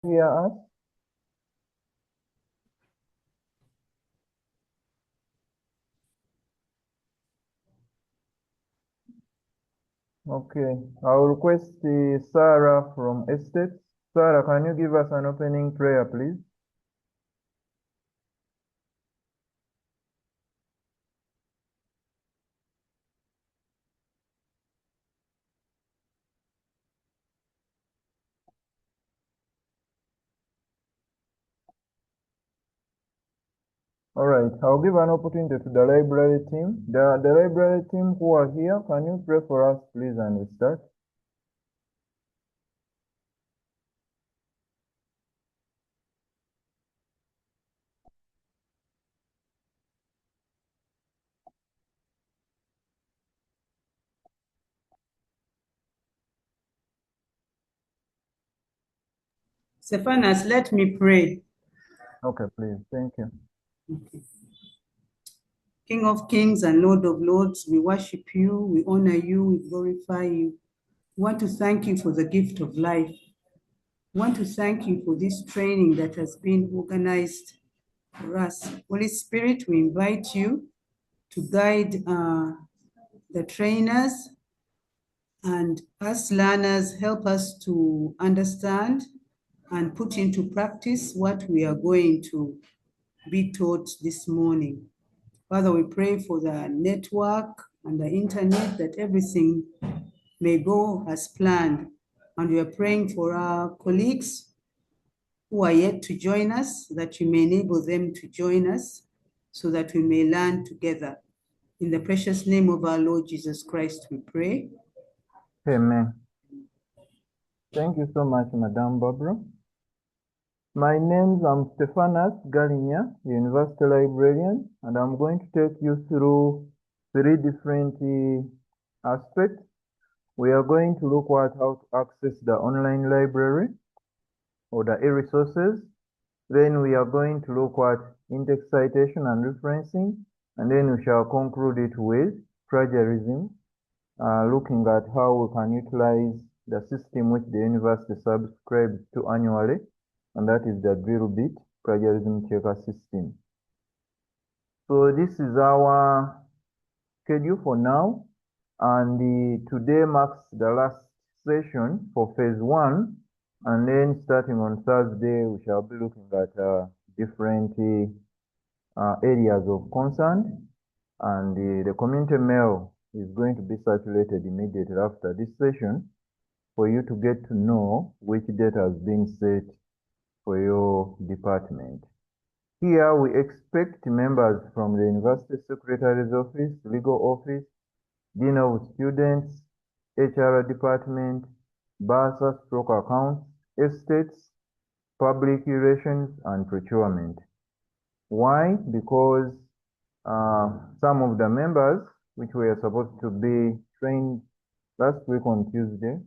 Hear us? Okay, I'll request Sarah from Estate. Sarah, can you give us an opening prayer, please? All right, I'll give an opportunity to the library team. The library team who are here, can you pray for us, please, and we start? Stephanus, let me pray. Okay, please. Thank you. Okay. King of kings and Lord of lords, we worship you, we honor you, we glorify you. We want to thank you for the gift of life. We want to thank you for this training that has been organized for us. Holy Spirit, we invite you to guide the trainers and us learners. Help us to understand and put into practice what we are going to be taught this morning. Father, we pray for the network and the internet, that everything may go as planned. And we are praying for our colleagues who are yet to join us, that you may enable them to join us so that we may learn together. In the precious name of our Lord Jesus Christ, we pray. Amen. Thank you so much, Madam Barbara. My name I'm Stephanus Galinya, University Librarian, and I'm going to take you through 3 different aspects. We are going to look at how to access the online library or the e-resources. Then we are going to look at index citation and referencing, and then we shall conclude it with plagiarism, looking at how we can utilize the system which the university subscribes to annually, and that is the drill bit plagiarism checker system. So this is our schedule for now, and today marks the last session for phase 1, and then starting on Thursday we shall be looking at different areas of concern, and the community mail is going to be circulated immediately after this session for you to get to know which data has been set for your department. Here we expect members from the University Secretary's Office, Legal Office, Dean of Students, HR Department, Bursar Stroke Accounts, Estates, Public Relations, and Procurement. Why? Because some of the members, which were supposed to be trained last week on Tuesday,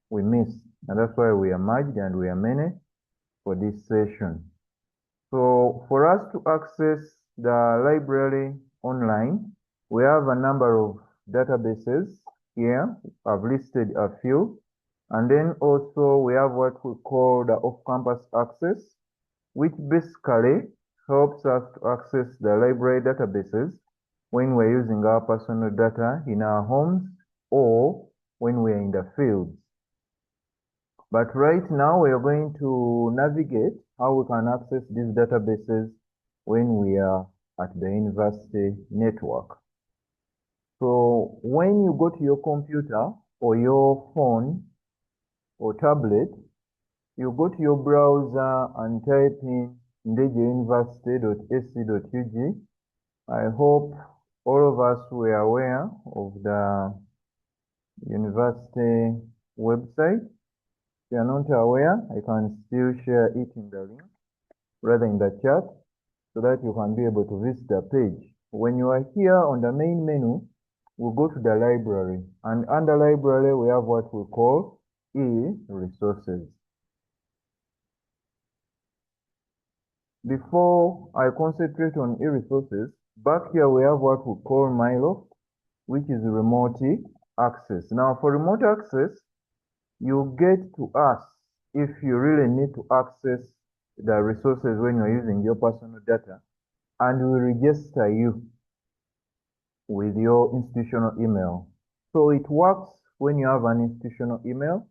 we missed, and that's why we are merged and we are many for this session. So for us to access the library online, we have a number of databases here. I've listed a few. And then also we have what we call the off-campus access, which basically helps us to access the library databases when we're using our personal data in our homes or when we're in the fields. But right now we are going to navigate how we can access these databases when we are at the university network. So when you go to your computer or your phone or tablet, you go to your browser and type in ndegeuniversity.ac.ug. I hope all of us were aware of the university website. If you are not aware, I can still share it in the link, rather in the chat, so that you can be able to visit the page. When you are here on the main menu, we'll go to the library, and under library, we have what we call e-resources. Before I concentrate on e-resources, back here we have what we call MyLoft, which is remote access. Now for remote access, you get to us if you really need to access the resources when you're using your personal data, and we register you with your institutional email. So it works when you have an institutional email,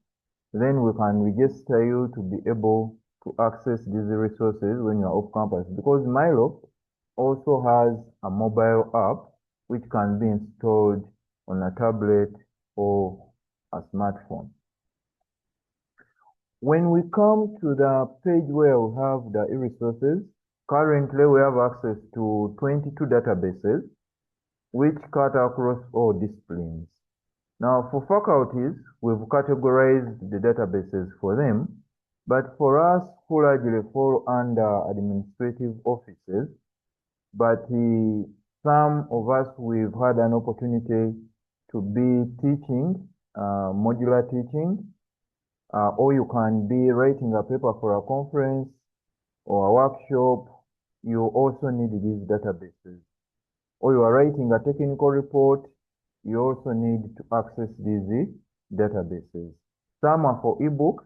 then we can register you to be able to access these resources when you're off campus, because Milo also has a mobile app which can be installed on a tablet or a smartphone. When we come to the page where we have the e-resources, currently we have access to 22 databases which cut across all disciplines. Now, for faculties, we've categorized the databases for them, but for us who largely fall under administrative offices, but some of us, we've had an opportunity to be teaching, modular teaching, or you can be writing a paper for a conference or a workshop. You also need these databases. Or you are writing a technical report, you also need to access these databases. Some are for ebooks,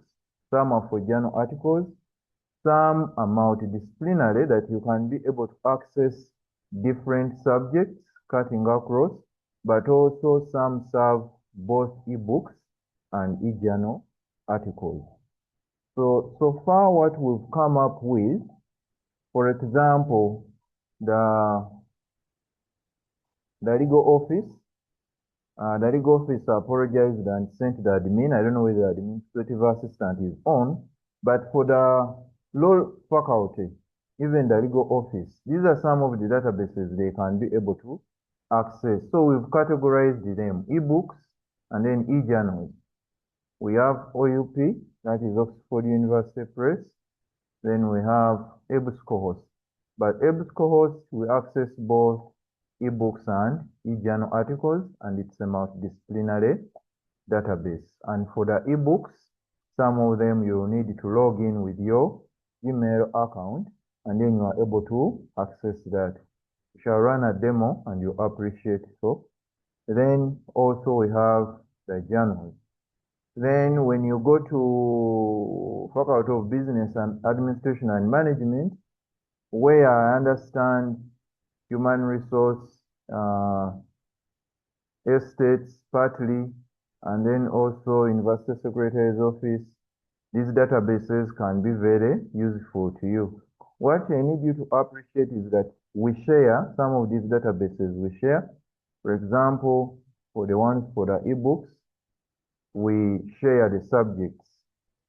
some are for journal articles, some are multidisciplinary that you can be able to access different subjects cutting across, but also some serve both ebooks and e-journal articles. So far what we've come up with, for example, the legal office. The legal officer apologized and sent the admin. I don't know whether the administrative assistant is on, but for the law faculty, even the legal office, these are some of the databases they can be able to access. So we've categorized them, ebooks and then e-journals. We have OUP, that is Oxford University Press. Then we have EBSCOhost. But EBSCOhost, we access both ebooks and e-journal articles, and it's a multidisciplinary database. And for the ebooks, some of them you need to log in with your email account, and then you are able to access that. We shall run a demo and you appreciate so. Then also we have the journals. Then when you go to Faculty of Business and Administration and Management, where I understand human resource, estates partly, and then also University Secretary's Office, these databases can be very useful to you. What I need you to appreciate is that we share some of these databases we share. For example, for the ones for the ebooks, we share the subjects.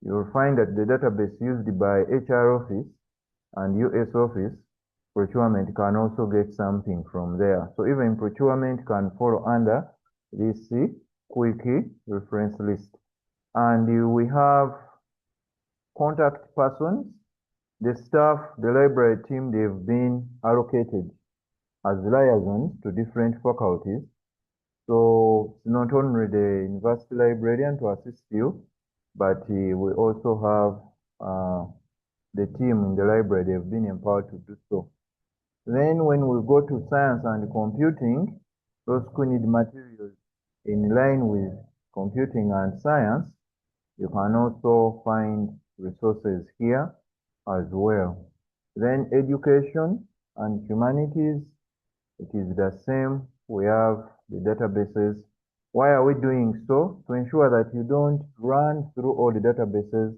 You'll find that the database used by HR office and US office, procurement can also get something from there. So even procurement can follow under this quick reference list. And we have contact persons. The staff, the library team, they've been allocated as liaisons to different faculties. So it's not only the university librarian to assist you, but we also have the team in the library, they've been empowered to do so. Then when we go to science and computing, those who need materials in line with computing and science, you can also find resources here as well. Then education and humanities, it is the same. We have the databases. Why are we doing so? To ensure that you don't run through all the databases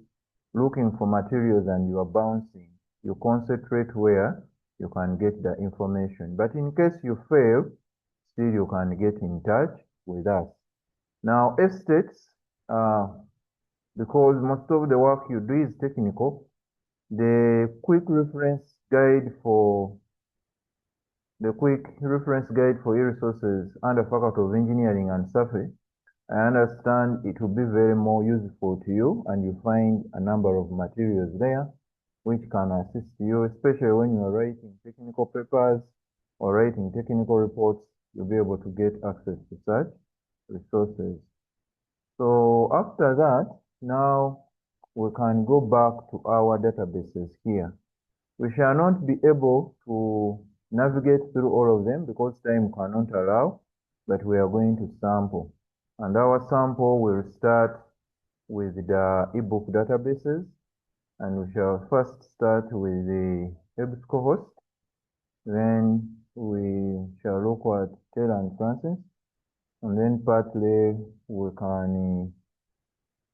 looking for materials and you are bouncing. You concentrate where you can get the information. But in case you fail, still you can get in touch with us. Now, estates, because most of the work you do is technical, the quick reference guide for e-resources under Faculty of Engineering and Survey, I understand it will be very more useful to you, and you find a number of materials there which can assist you, especially when you are writing technical papers or writing technical reports. You'll be able to get access to such resources. So after that, now we can go back to our databases here. We shall not be able to navigate through all of them because time cannot allow, but we are going to sample. And our sample will start with the ebook databases, and we shall first start with the EBSCO host. Then we shall look at Taylor and Francis, and then partly we can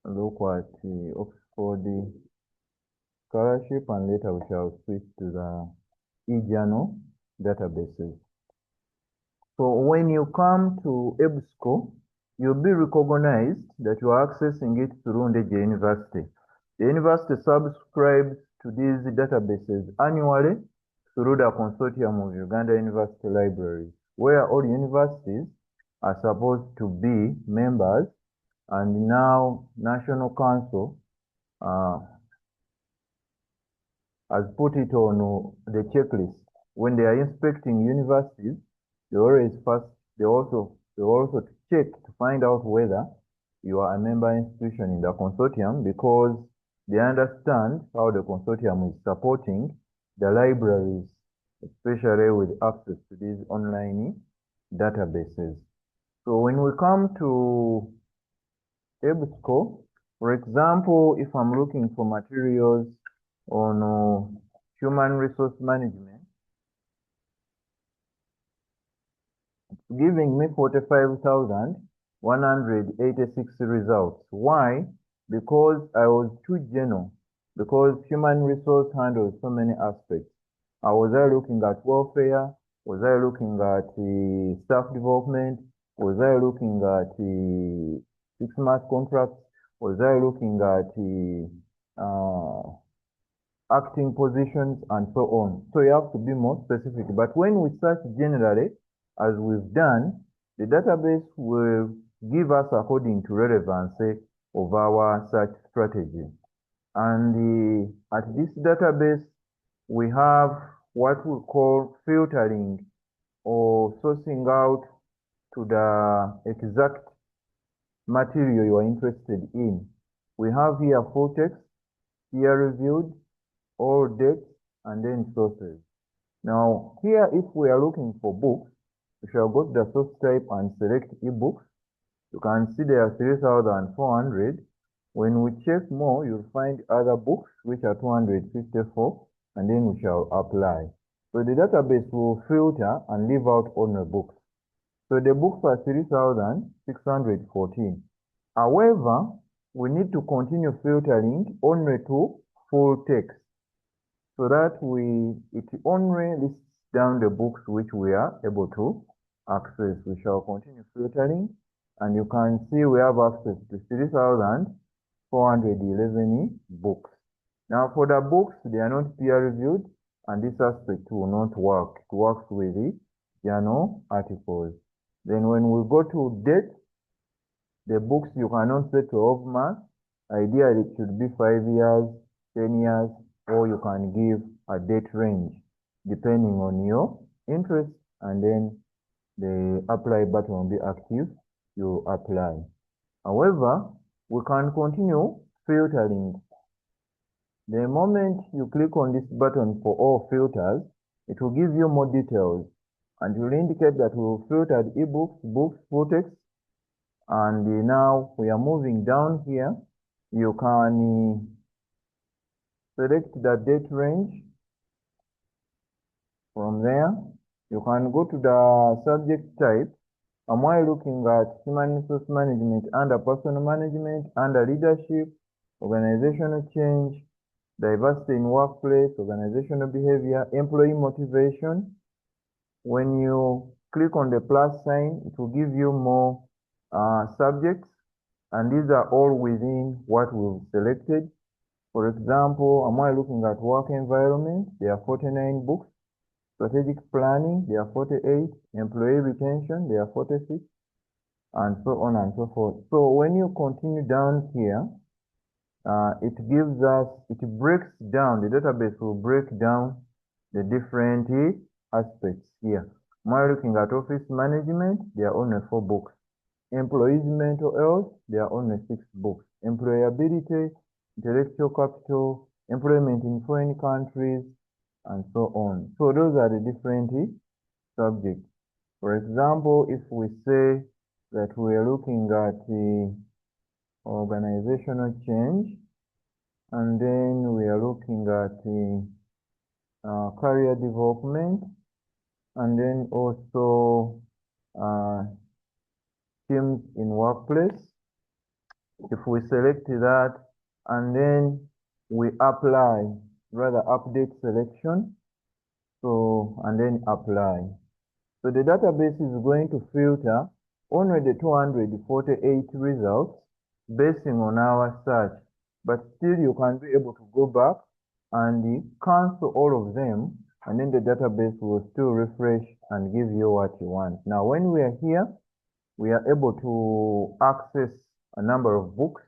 look at the Oxford scholarship, and later we shall switch to the e-journal databases. So when you come to EBSCO, you'll be recognized that you are accessing it through Ndege University. The university subscribes to these databases annually through the consortium of Uganda University Libraries, where all universities are supposed to be members, and now National Council has put it on the checklist. When they are inspecting universities, they also check to find out whether you are a member institution in the consortium, because they understand how the consortium is supporting the libraries, especially with access to these online databases. So when we come to EBSCO, for example, if I'm looking for materials on human resource management, giving me 45,186 results. Why? Because I was too general. Because human resource handles so many aspects. Was I looking at welfare? Was I looking at the staff development? Was I looking at the 6-month contracts? Was I looking at the acting positions and so on? So you have to be more specific. But when we search generally, as we've done, the database will give us according to relevancy of our search strategy. And at this database, we have what we call filtering, or sourcing out to the exact material you are interested in. We have here full text, peer-reviewed, all dates, and then sources. Now, here, if we are looking for books, we shall go to the source type and select ebooks. You can see there are 3,400. When we check more, you'll find other books, which are 254, and then we shall apply. So the database will filter and leave out only books. So the books are 3,614. However, we need to continue filtering only to full text, so that it only lists down the books which we are able to access. We shall continue filtering, and you can see we have access to 3,411 books. Now for the books, they are not peer-reviewed, and this aspect will not work. It works with the journal articles. Then when we go to date, the books you cannot say 12 months. Ideally, it should be 5 years, 10 years, or you can give a date range depending on your interest, and then the apply button will be active. You apply. However, we can continue filtering. The moment you click on this button for all filters, it will give you more details, and it will indicate that we've filtered ebooks, books, full text, and now we are moving down here. You can select the date range. From there, you can go to the subject type. Am I looking at human resource management under personal management, under leadership, organizational change, diversity in workplace, organizational behavior, employee motivation? When you click on the plus sign, it will give you more subjects, and these are all within what we've selected. For example, am I looking at work environment? There are 49 books. Strategic planning, there are 48. Employee retention, there are 46, and so on and so forth. So when you continue down here, it breaks down, the database will break down the different aspects here. Am I looking at office management? There are only 4 books. Employees' mental health, there are only 6 books. Employability, intellectual capital, employment in foreign countries, and so on. So those are the different subjects. For example, if we say that we are looking at organizational change, and then we are looking at career development, and then also teams in workplace. If we select that and then we apply, rather update selection, so and then apply. So the database is going to filter only the 248 results based on our search, but still you can be able to go back and cancel all of them, and then the database will still refresh and give you what you want. Now, when we are here, we are able to access a number of books.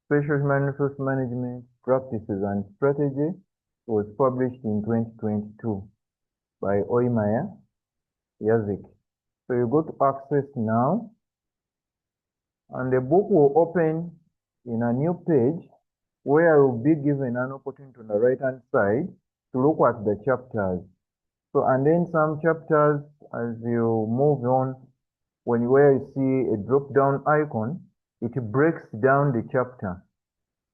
Special Human Resource Management Practices and Strategy was published in 2022 by Oimaya Yazik. So you go to access now, and the book will open in a new page where you will be given an opportunity on the right-hand side to look at the chapters. So, and then some chapters, as you move on, where you see a drop-down icon, it breaks down the chapter.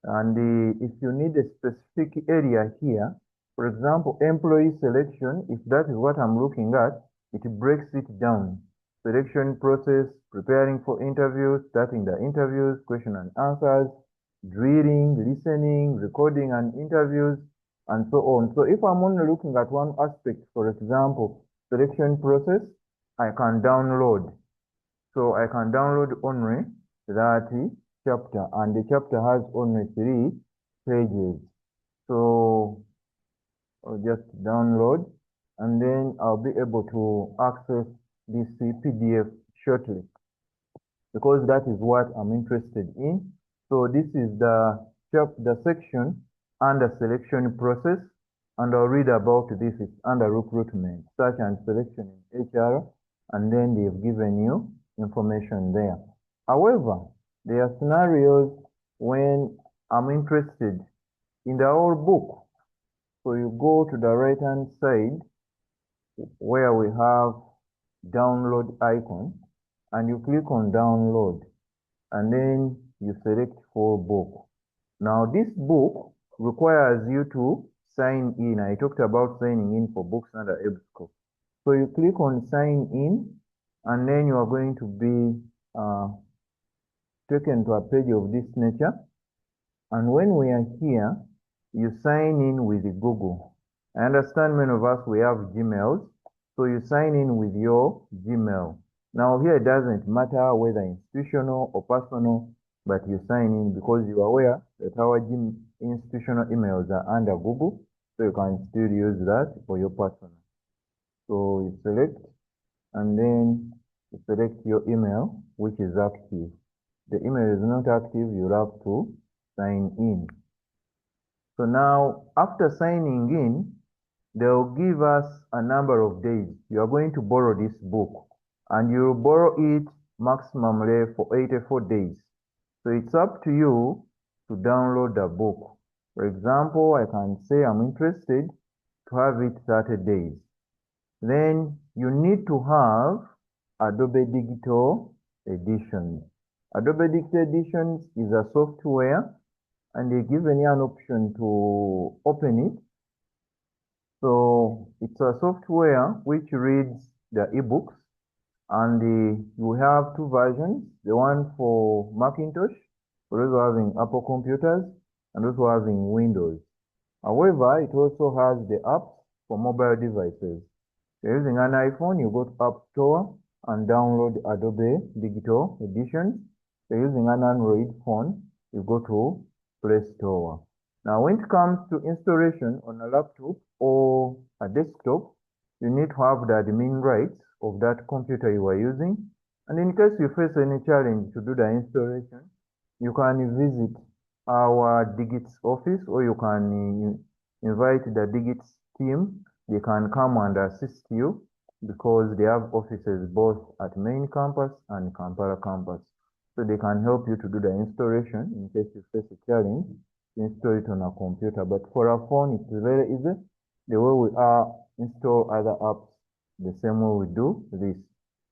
And if you need a specific area here, for example, employee selection, if that is what I'm looking at, it breaks it down. Selection process, preparing for interviews, starting the interviews, question and answers, drilling, listening, recording and interviews, and so on. So if I'm only looking at one aspect, for example, selection process, I can download. So I can download only that chapter, and the chapter has only 3 pages. So I'll just download, and then I'll be able to access this PDF shortly, because that is what I'm interested in. So this is the section under selection process, and I'll read about this. It's under recruitment, search and selection in HR, and then they've given you information there. However, there are scenarios when I'm interested in the whole book. So you go to the right-hand side where we have download icon, and you click on download, and then you select full book. Now this book requires you to sign in. I talked about signing in for books under EBSCO. So you click on sign in, and then you are going to be taken to a page of this nature. And when we are here, you sign in with Google. I understand many of us, we have Gmails, so you sign in with your Gmail. Now here it doesn't matter whether institutional or personal, but you sign in because you are aware that our institutional emails are under Google, so you can still use that for your personal. So you select, and then you select your email, which is active. The email is not active, you'll have to sign in. So now, after signing in, they'll give us a number of days. You are going to borrow this book, and you'll borrow it maximally for 84 days. So it's up to you to download the book. For example, I can say I'm interested to have it 30 days. Then you need to have Adobe Digital Editions. Adobe Digital Editions is a software, and they give you an option to open it. So it's a software which reads the ebooks, and you have 2 versions, the one for Macintosh, for those who are having Apple computers, and those who are having Windows. However, it also has the apps for mobile devices. If you're using an iPhone, you go to App Store and download Adobe Digital Editions. If you're using an Android phone, you go to Play Store. Now, when it comes to installation on a laptop or a desktop, you need to have the admin rights of that computer you are using. And in case you face any challenge to do the installation, you can visit our Digits office, or you can invite the Digits team. They can come and assist you, because they have offices both at main campus and Kampala campus. So they can help you to do the installation in case you face a challenge to install it on a computer. But for a phone, it's very easy. The way we install other apps, the same way we do this.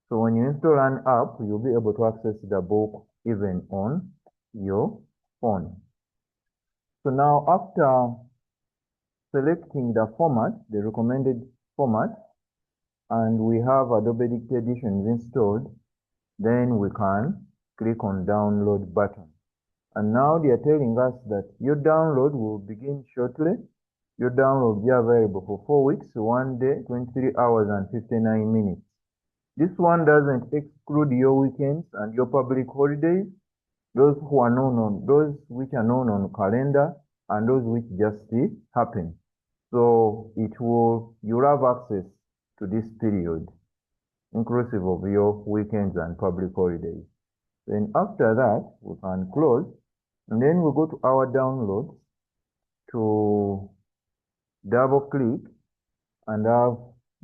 So when you install an app, you'll be able to access the book even on your phone. So now after selecting the format, the recommended format, and we have Adobe Dictate Editions installed, then we can click on download button. And now they are telling us that your download will begin shortly. Your download will be available for 4 weeks, 1 day, 23 hours, and 59 minutes. This one doesn't exclude your weekends and your public holidays, those which are known on calendar, and those which just happen. So you'll have access to this period, inclusive of your weekends and public holidays. Then after that, we can close, and then we go to our downloads to double click and have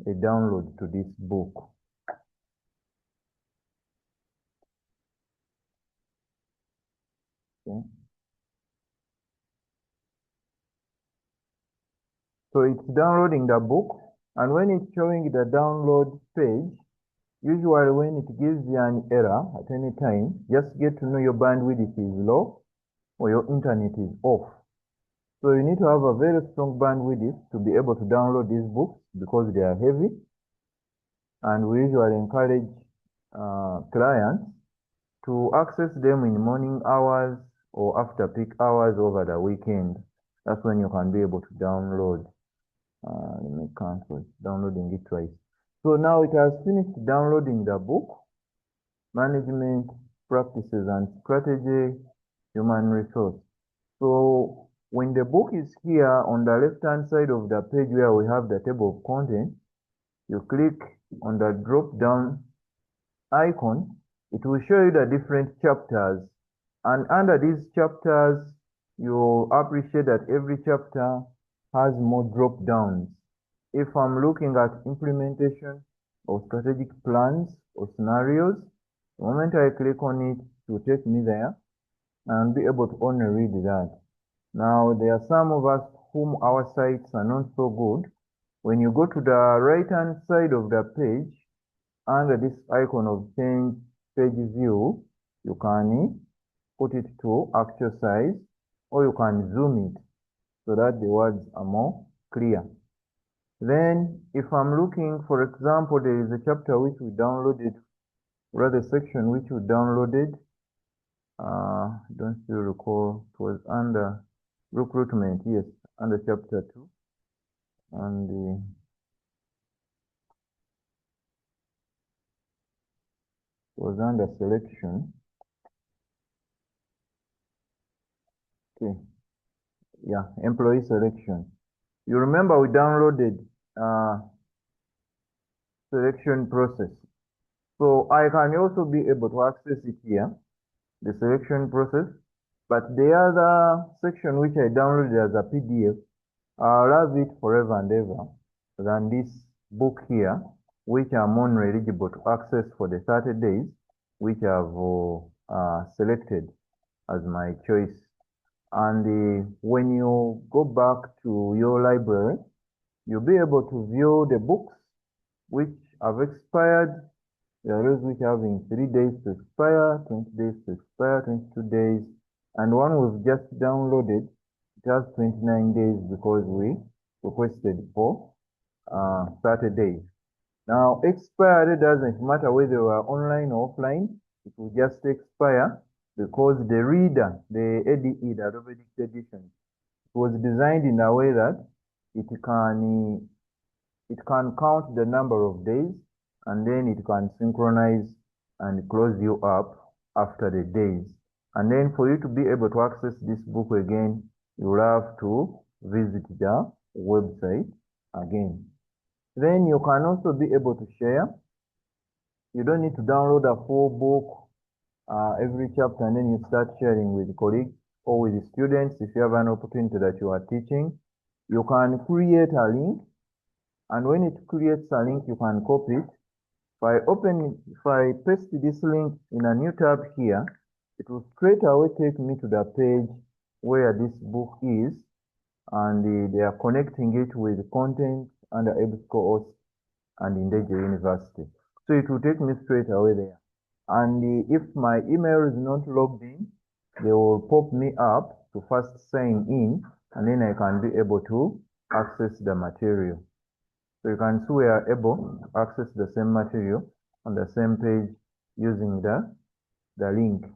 a download to this book. Okay. So it's downloading the book, and when it's showing the download page, usually when it gives you an error at any time, just get to know your bandwidth is low or your internet is off. So you need to have a very strong bandwidth to be able to download these books because they are heavy. And we usually encourage clients to access them in morning hours or after peak hours over the weekend. That's when you can be able to download. Let me cancel it, downloading it twice. So now it has finished downloading the book, Management Practices and Strategy, Human Resource. So when the book is here on the left-hand side of the page where we have the table of contents, you click on the drop-down icon, it will show you the different chapters. And under these chapters, you'll appreciate that every chapter has more drop-downs. If I'm looking at implementation of strategic plans or scenarios, the moment I click on it, it will take me there and be able to only read that. Now, there are some of us whom our sites are not so good. When you go to the right-hand side of the page, under this icon of change page view, you can put it to actual size, or you can zoom it so that the words are more clear. Then, if I'm looking, for example, there is a chapter which we downloaded, rather section which we downloaded. Don't still recall, it was under recruitment, yes, under chapter 2. And it was under selection. Okay. Yeah, employee selection. You remember we downloaded selection process. So I can also be able to access it here, the selection process. But the other section which I downloaded as a PDF, I'll have it forever and ever than this book here, which I'm only eligible to access for the 30 days, which I've selected as my choice. And when you go back to your library, you'll be able to view the books which have expired. There are those which have in 3 days to expire, 20 days to expire, 22 days, and one we've just downloaded, it has 29 days because we requested for 30 days. Now, expired doesn't matter whether you are online or offline, it will just expire because the reader, the ADE, the Adobe Dictate Edition, was designed in a way that it can count the number of days, and then it can synchronize and close you up after the days. And then for you to be able to access this book again, you will have to visit the website again. Then you can also be able to share. You don't need to download a full book, every chapter, and then you start sharing with colleagues or with students. If you have an opportunity that you are teaching, you can create a link, and when it creates a link, you can copy it. If I paste this link in a new tab here, it will straight away take me to the page where this book is, and they are connecting it with content under EBSCO and Indeje University. So it will take me straight away there. And if my email is not logged in, they will pop me up to first sign in, and then I can be able to access the material. So you can see we are able to access the same material on the same page using the link.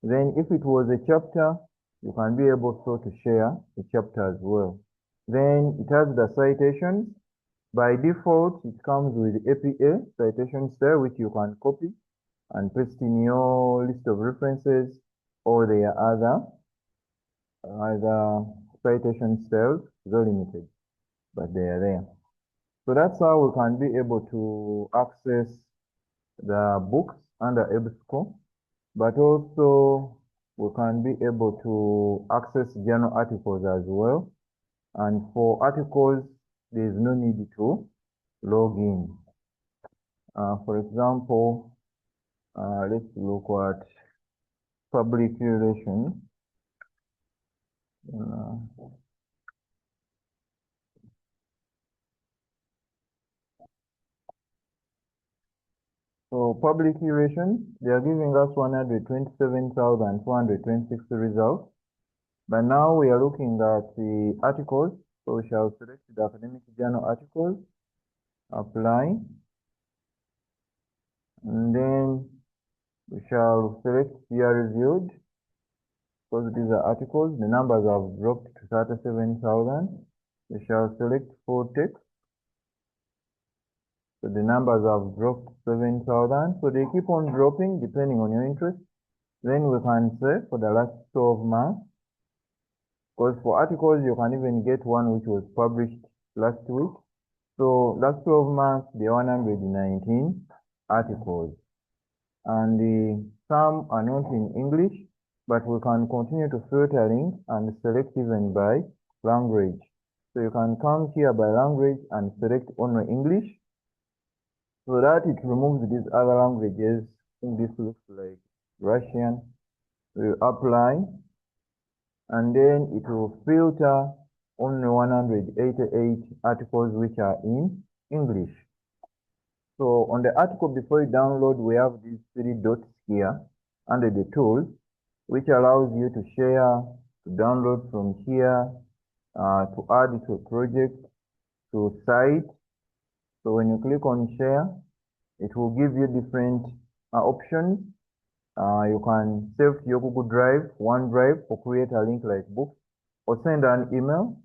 Then if it was a chapter, you can be able to share the chapter as well. Then it has the citations. By default, it comes with APA citation style, which you can copy and paste in your list of references, or their other citation styles, they're limited, but they are there. So that's how we can be able to access the books under EBSCO, but also we can be able to access journal articles as well. And for articles, there is no need to log in. For example, let's look at public relations. So public relations, they are giving us 127,426 results. But now we are looking at the articles. So we shall select the academic journal articles, apply, and then we shall select peer reviewed. Because these are articles, the numbers have dropped to 37,000. We shall select full text. So the numbers have dropped 7,000. So they keep on dropping depending on your interest. Then we can say for the last 12 months, because for articles, you can even get one which was published last week. So last 12 months, there are 119 articles. And some are not in English, but we can continue to filtering and select even by language. So you can come here by language and select only English, so that it removes these other languages. I think this looks like Russian. We apply, and then it will filter only 188 articles which are in English. So on the article before you download, we have these 3 dots here under the tools, which allows you to share, to download from here, to add to a project, to site. So when you click on share, it will give you different options. You can save to your Google Drive, OneDrive, or create a link like books, or send an email.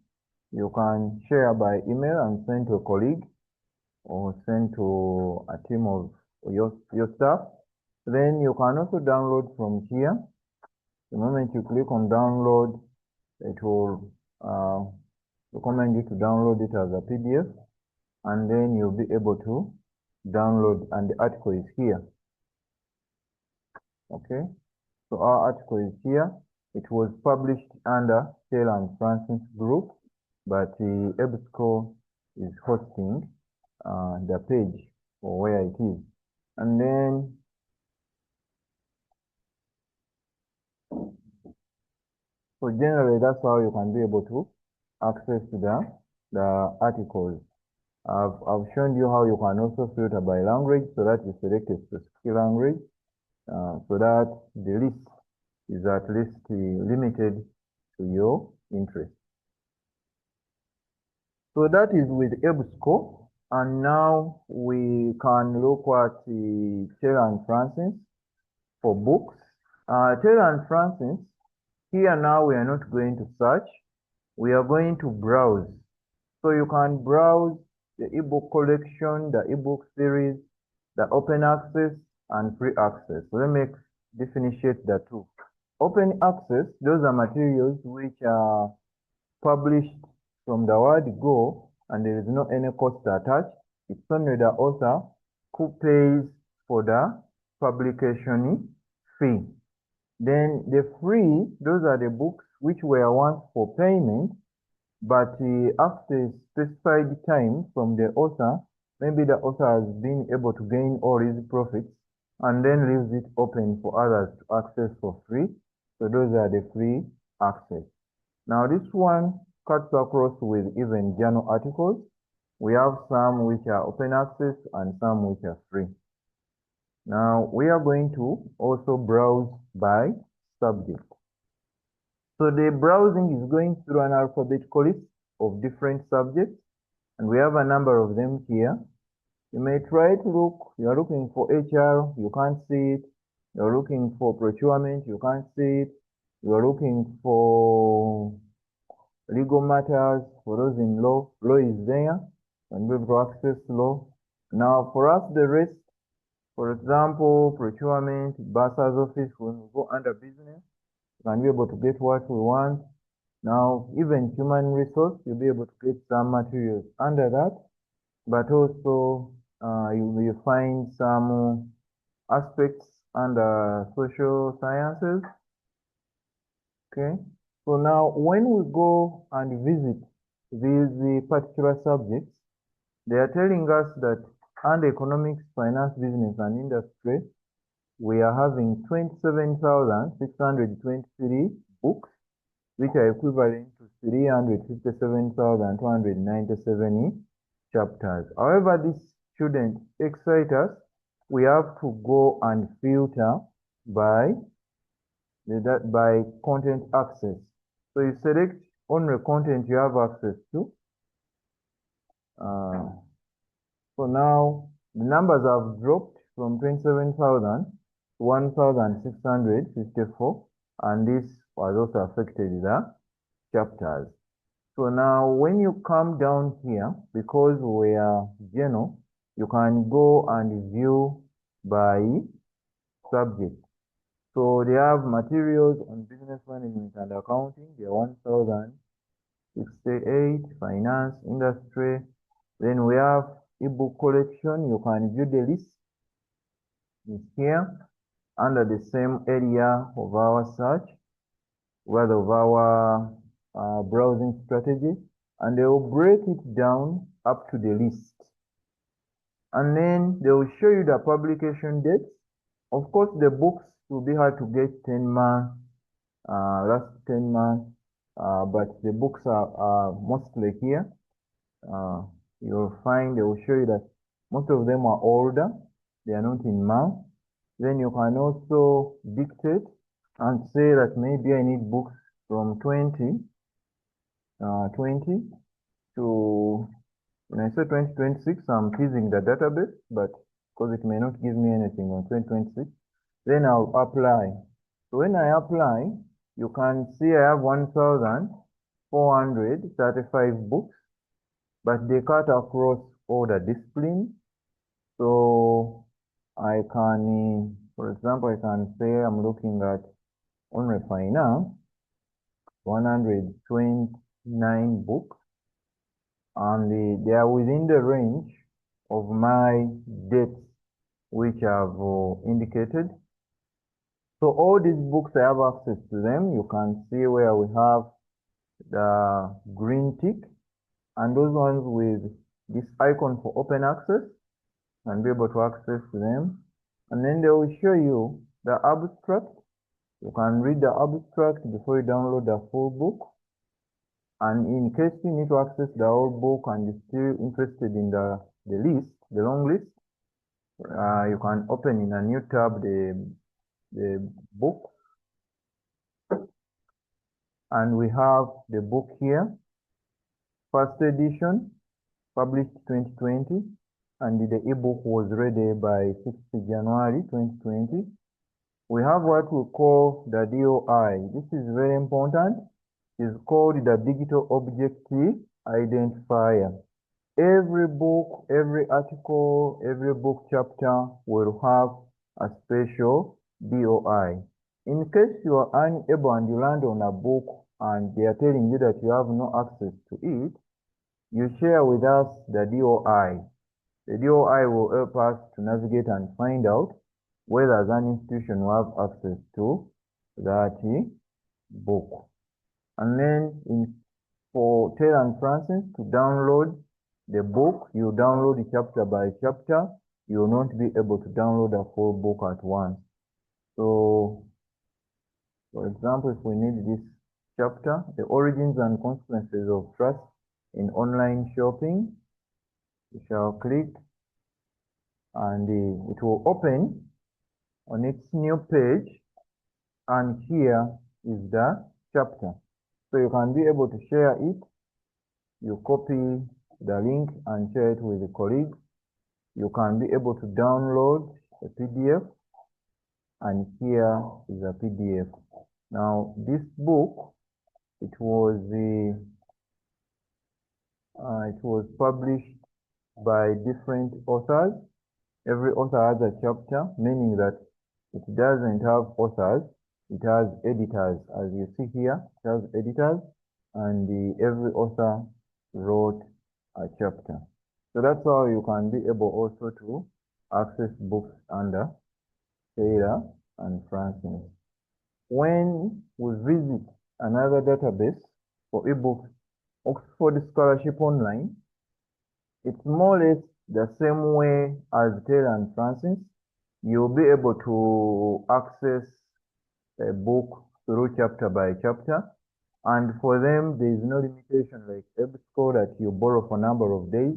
You can share by email and send to a colleague, or send to a team of your staff. Then you can also download from here. The moment you click on download, it will recommend you to download it as a PDF, and then you'll be able to download, and the article is here. Okay, so our article is here. It was published under Taylor and Francis Group, but the EBSCO is hosting the page or where it is. And then so generally that's how you can be able to access the articles. I've shown you how you can also filter by language, so that you select a specific language, so that the list is at least limited to your interest. So that is with EBSCO. And now we can look at the Taylor and Francis for books. Taylor and Francis, here now we are not going to search, we are going to browse. So you can browse the ebook collection, the ebook series, the open access and free access. So let me differentiate the two. Open access, those are materials which are published from the word go, and there is no any cost attached. It's only the author who pays for the publication fee. Then the free, those are the books which were once for payment, but after a specified time from the author, maybe the author has been able to gain all his profits and then leaves it open for others to access for free. So those are the free access. Now this one cuts across with even journal articles. We have some which are open access and some which are free. Now we are going to also browse by subject. So the browsing is going through an alphabetical list of different subjects, and we have a number of them here. You may try to look, you're looking for HR, you can't see it. You're looking for procurement, you can't see it. You're looking for legal matters, for those in law, law is there, and we've got access law. Now for us, the rest, for example, procurement, bursar's office, when we go under business, we can be able to get what we want. Now, even human resource, you'll be able to get some materials under that, but also you will find some aspects under social sciences. Okay, so now when we go and visit these particular subjects, they are telling us that under economics, finance, business, and industry, we are having 27,623 books, which are equivalent to 357,297 chapters. However, this shouldn't excite us. We have to go and filter by content access. So you select only content you have access to. So now the numbers have dropped from 27,000 to 1,654, and this was also affected the chapters. So now when you come down here, because we are journal, you can go and view by subject. So they have materials on business management and accounting. They are 1,068, finance, industry. Then we have ebook collection. You can view the list. It's here under the same area of our search, where of our browsing strategy, and they will break it down up to the list. And then they will show you the publication dates. Of course, the books will be hard to get 10 months, last 10 months, but the books are mostly here. You'll find they will show you that most of them are older. They are not in months. Then you can also dictate and say that maybe I need books from 20 to, when I say 2026, I'm teasing the database, but because it may not give me anything on 2026, then I'll apply. So when I apply, you can see I have 1,435 books, but they cut across all the disciplines. So I can, for example, I can say I'm looking at only finance, 129 books, and they are within the range of my dates, which I've indicated. So all these books, I have access to them. You can see where we have the green tick, and those ones with this icon for open access, and be able to access them. And then they will show you the abstract. You can read the abstract before you download the full book. And in case you need to access the whole book and you're still interested in the list, the long list, you can open in a new tab the book. And we have the book here, first edition, published 2020, and the ebook was ready by 6th January 2020. We have what we call the DOI. This is very important. It's called the Digital Objective Identifier. Every book, every article, every book chapter will have a special DOI. In case you are unable and you land on a book and they are telling you that you have no access to it, you share with us the DOI. The DOI will help us to navigate and find out whether as an institution we have access to that book. And then for Taylor and Francis to download the book, you download it chapter by chapter. You will not be able to download the full book at once. So, for example, if we need this chapter, the origins and consequences of trust in online shopping, we shall click and it will open on its new page and here is the chapter. So you can be able to share it. You copy the link and share it with a colleague. You can be able to download a PDF, and here is a PDF. Now, this book, it was published by different authors. Every author has a chapter, meaning that it doesn't have authors, it has editors. As you see here, it has editors, and every author wrote a chapter. So that's how you can be able also to access books under Taylor and Francis. When we visit another database for ebooks, Oxford Scholarship Online, it's more or less the same way as Taylor and Francis. You'll be able to access a book through chapter by chapter. And for them, there is no limitation like EBSCO that you borrow for a number of days.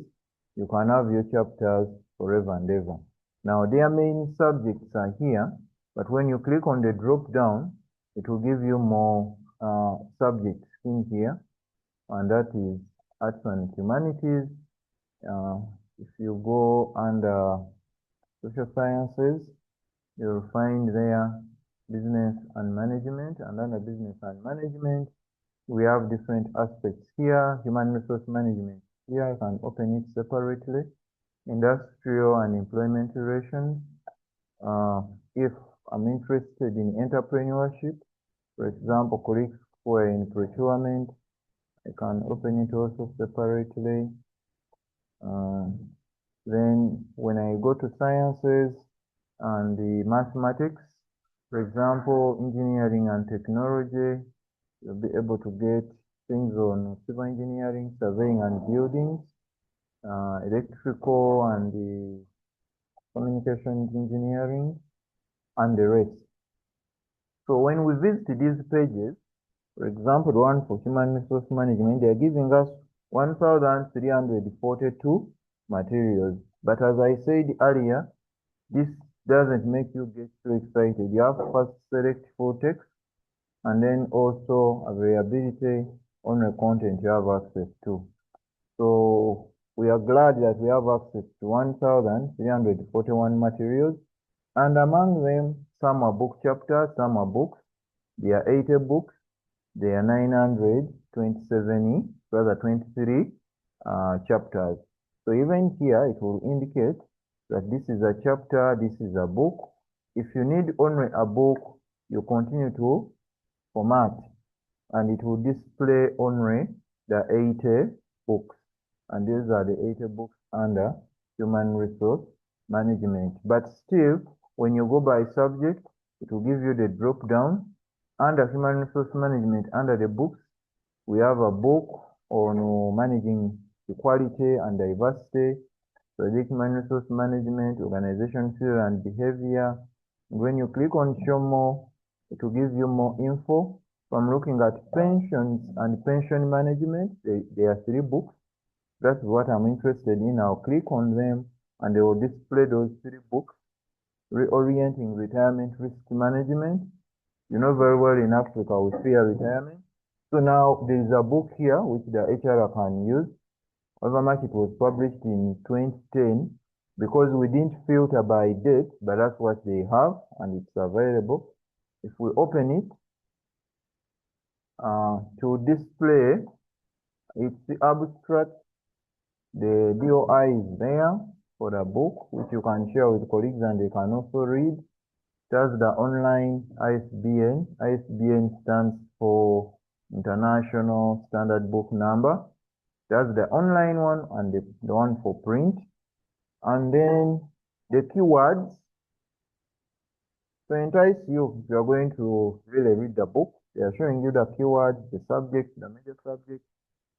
You can have your chapters forever and ever. Now, their main subjects are here, but when you click on the drop down, it will give you more subjects in here, and that is Arts and Humanities. If you go under Social Sciences, you'll find there Business and Management, and under Business and Management, we have different aspects here. Human Resource Management. Here I can open it separately. Industrial and Employment Relations. If I'm interested in entrepreneurship, for example, colleagues who are in procurement, I can open it also separately. Then when I go to sciences and the mathematics, for example, engineering and technology, you'll be able to get things on civil engineering, surveying and buildings, electrical and the communications engineering, and the rest. So when we visit these pages, for example, the one for human resource management, they're giving us 1,342 materials. But as I said earlier, this doesn't make you get too excited. You have to first select full text, and then also availability on the content you have access to. So we are glad that we have access to 1,341 materials, and among them, some are book chapters, some are books. There are 80 books. There are 927, rather 23 chapters. So even here, it will indicate that this is a chapter, this is a book. If you need only a book, you continue to format, and it will display only the 80 books. And these are the 80 books under human resource management. But still, when you go by subject, it will give you the drop down. Under human resource management, under the books, we have a book on managing equality and diversity, project human resource management, organization theory and behavior. When you click on show more, it will give you more info. So I'm looking at pensions and pension management. There are 3 books. That's what I'm interested in. I'll click on them and they will display those 3 books. Reorienting retirement risk management. You know very well in Africa we fear retirement. So now there is a book here which the HR can use. However much it was published in 2010 because we didn't filter by date, but that's what they have and it's available. If we open it, to display its abstract, the DOI is there for the book, which you can share with colleagues and they can also read. That's the online ISBN. ISBN stands for International Standard Book Number. That's the online one and the one for print. And then the keywords to entice you if you're going to really read the book. They are showing you the keywords, the subject, the major subject.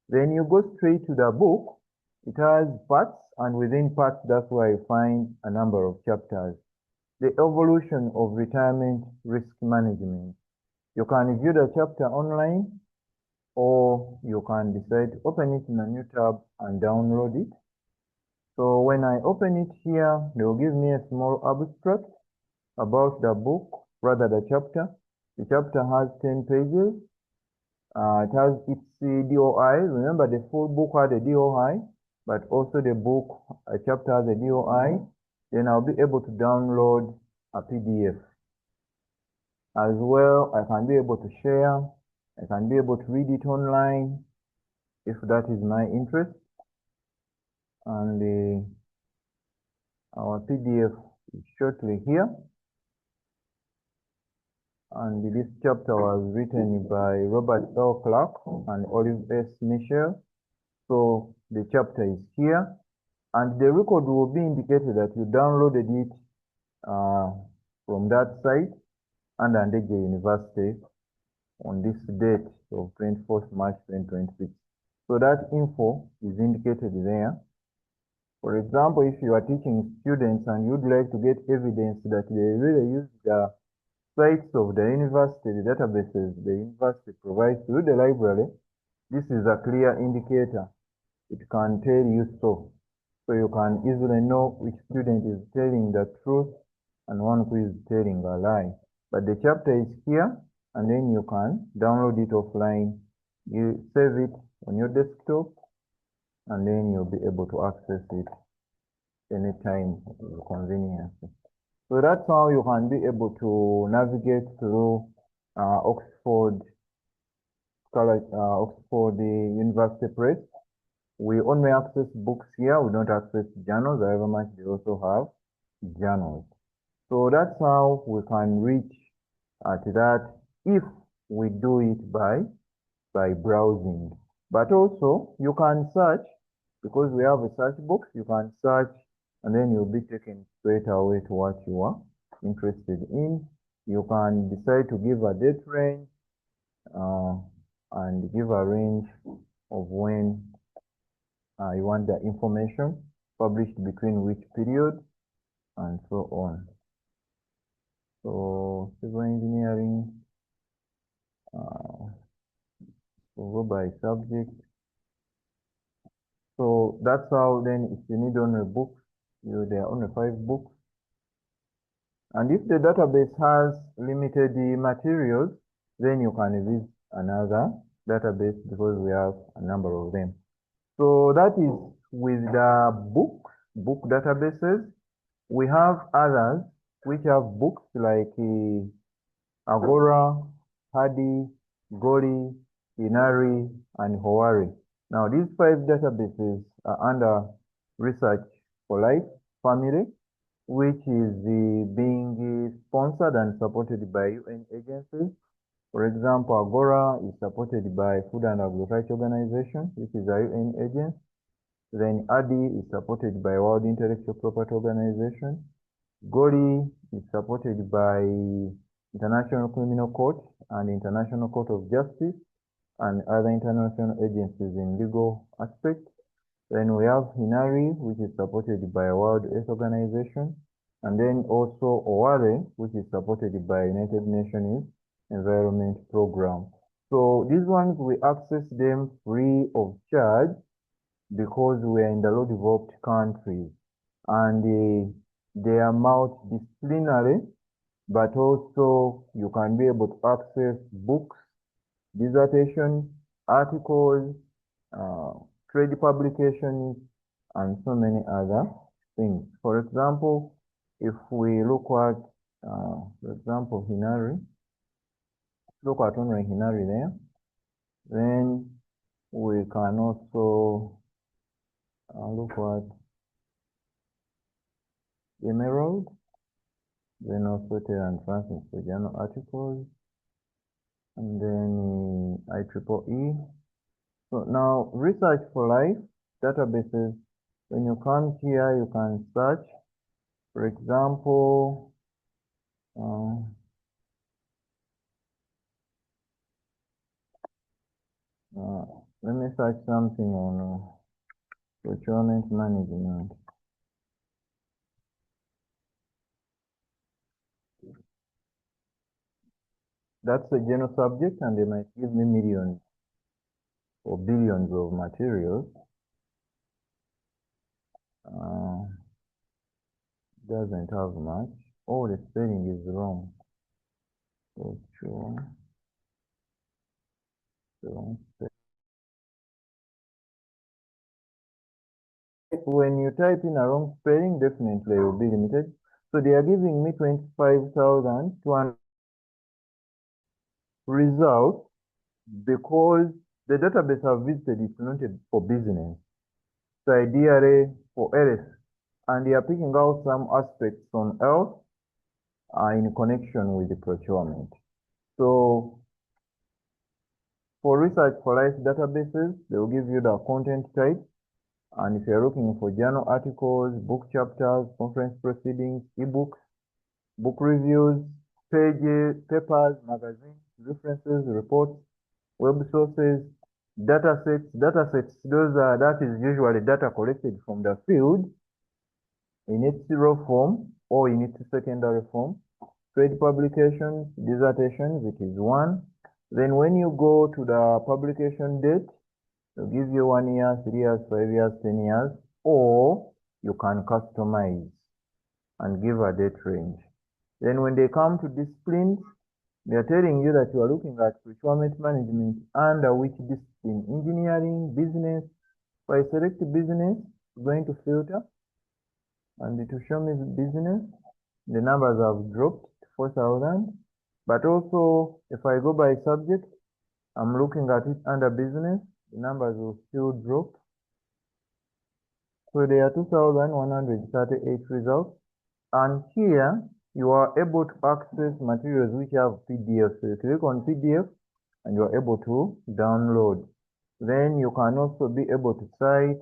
Then you go straight to the book. It has parts, and within parts, that's where you find a number of chapters. The evolution of retirement risk management. You can view the chapter online, or you can decide to open it in a new tab and download it. So when I open it here, they will give me a small abstract about the book, rather the chapter. The chapter has 10 pages. It has its DOI. Remember, the full book had a DOI, but also the book, a chapter has a DOI. Then I'll be able to download a PDF. As well, I can be able to share. I can be able to read it online if that is my interest. And our PDF is shortly here. And this chapter was written by Robert L. Clark and Olive S. Michel. So the chapter is here. And the record will be indicated that you downloaded it from that site under NDU University on this date of 24th March 2026. So that info is indicated there. For example, if you are teaching students and you'd like to get evidence that they really use the sites of the university, the databases the university provides through the library, this is a clear indicator. It can tell you so. So you can easily know which student is telling the truth and one who is telling a lie. But the chapter is here, and then you can download it offline. You save it on your desktop, and then you'll be able to access it anytime of your convenience. So that's how you can be able to navigate through Oxford University Press. We only access books here. We don't access journals, however much they also have journals. So that's how we can reach at that if we do it by browsing. But also you can search, because we have a search box, you can search and then you'll be taken straight away to what you are interested in. You can decide to give a date range and give a range of when you want the information published between which period and so on. So civil engineering, we'll go by subject. So that's how then if you need only books, there are only 5 books. And if the database has limited materials, then you can visit another database because we have a number of them. So that is with the book databases. We have others which have books like Agora, Hadi, Goli, Inari, and Howari. Now, these 5 databases are under Research for Life family, which is being sponsored and supported by UN agencies. For example, Agora is supported by Food and Agriculture Organization, which is a UN agency. Then ADI is supported by World Intellectual Property Organization. Goli is supported by International Criminal Court and International Court of Justice and other international agencies in legal aspects. Then we have Hinari, which is supported by World Health Organization, and then also Oware, which is supported by United Nations Environment Program. So these ones, we access them free of charge because we are in the low developed countries, and they are multidisciplinary, but also you can be able to access books, dissertations, articles, trade publications, and so many other things. For example, if we look at, for example, Hinari, look at only Hinari there, then we can also look at Emerald, then also Taylor and Francis for journal articles, and then IEEE. So now, Research for Life databases, when you come here, you can search. For example, let me search something on procurement management. That's a general subject, and they might give me millions or billions of materials. Doesn't have much. Oh, the spelling is wrong. Virtual film spelling. When you type in a wrong spelling, definitely you will be limited. So they are giving me 25,200 results because the database I've visited is not for business. So ideally for LIS, and they are picking out some aspects on health in connection with the procurement. So for research for LIS databases, they will give you the content type. And if you're looking for journal articles, book chapters, conference proceedings, ebooks, book reviews, pages, papers, magazines, references, reports, web sources, datasets. That is usually data collected from the field in its raw form or in its secondary form. Trade publications, dissertations, it is one. Then when you go to the publication date, they'll give you 1 year, 3 years, 5 years, 10 years, or you can customize and give a date range. Then when they come to disciplines, they are telling you that you are looking at procurement management under which discipline? Engineering, business. If I select business, I'm going to filter, and it will show me business. The numbers have dropped to 4,000. But also, if I go by subject, I'm looking at it under business, the numbers will still drop. So there are 2,138 results. And here, you are able to access materials which have PDF. So you click on PDF, and you are able to download. Then you can also be able to cite.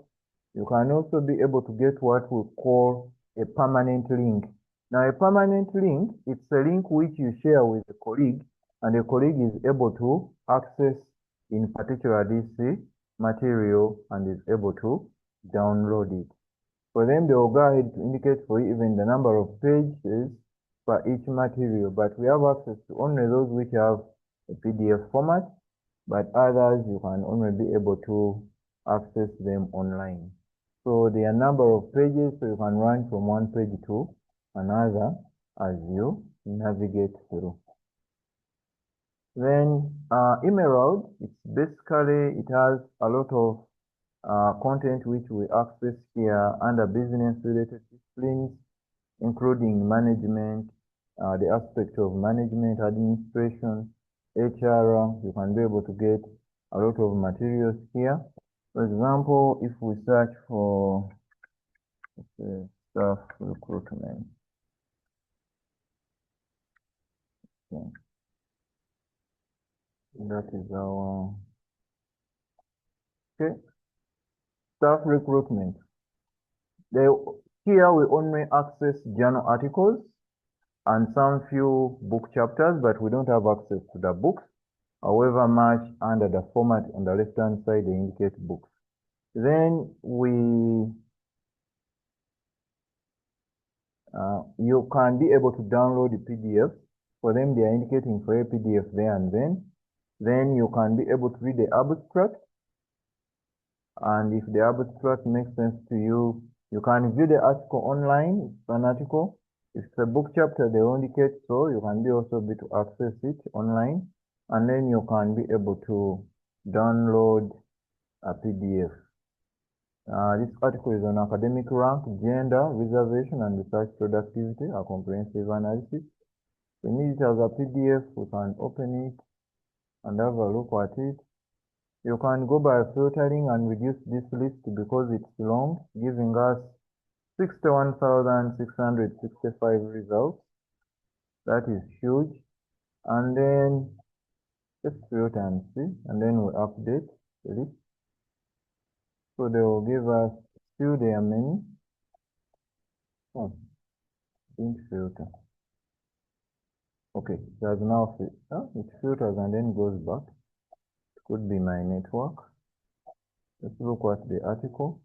You can also be able to get what we call a permanent link. Now, a permanent link, it's a link which you share with a colleague, and the colleague is able to access, in particular, this material and is able to download it. For them, they will go ahead to indicate for you even the number of pages for each material, but we have access to only those which have a PDF format, but others you can only be able to access them online. So there are a number of pages, so you can run from one page to another as you navigate through. Then Emerald, it's basically, it has a lot of content which we access here under business related disciplines, including management, the aspect of management, administration, HR. You can be able to get a lot of materials here. For example, if we search for staff recruitment, okay, that is our, okay, staff recruitment. Here we only access journal articles and some few book chapters, but we don't have access to the books. However much under the format on the left-hand side, they indicate books. Then you can be able to download the PDF. For them, they are indicating for a PDF there and then. Then you can be able to read the abstract. And if the abstract makes sense to you, you can view the article online. It's an article. If it's a book chapter, they will indicate so. You can be also be to access it online. And then you can be able to download a PDF. This article is on academic rank, gender, reservation, and research productivity, a comprehensive analysis. We need it as a PDF. We can open it and have a look at it. You can go by filtering and reduce this list because it's long, giving us 61,665 results. That is huge. And then let's filter and see, and then we update the list. So they will give us still there are many. Oh, didn't filter. Okay, it has now it filters and then goes back. It could be my network. Let's look at the article.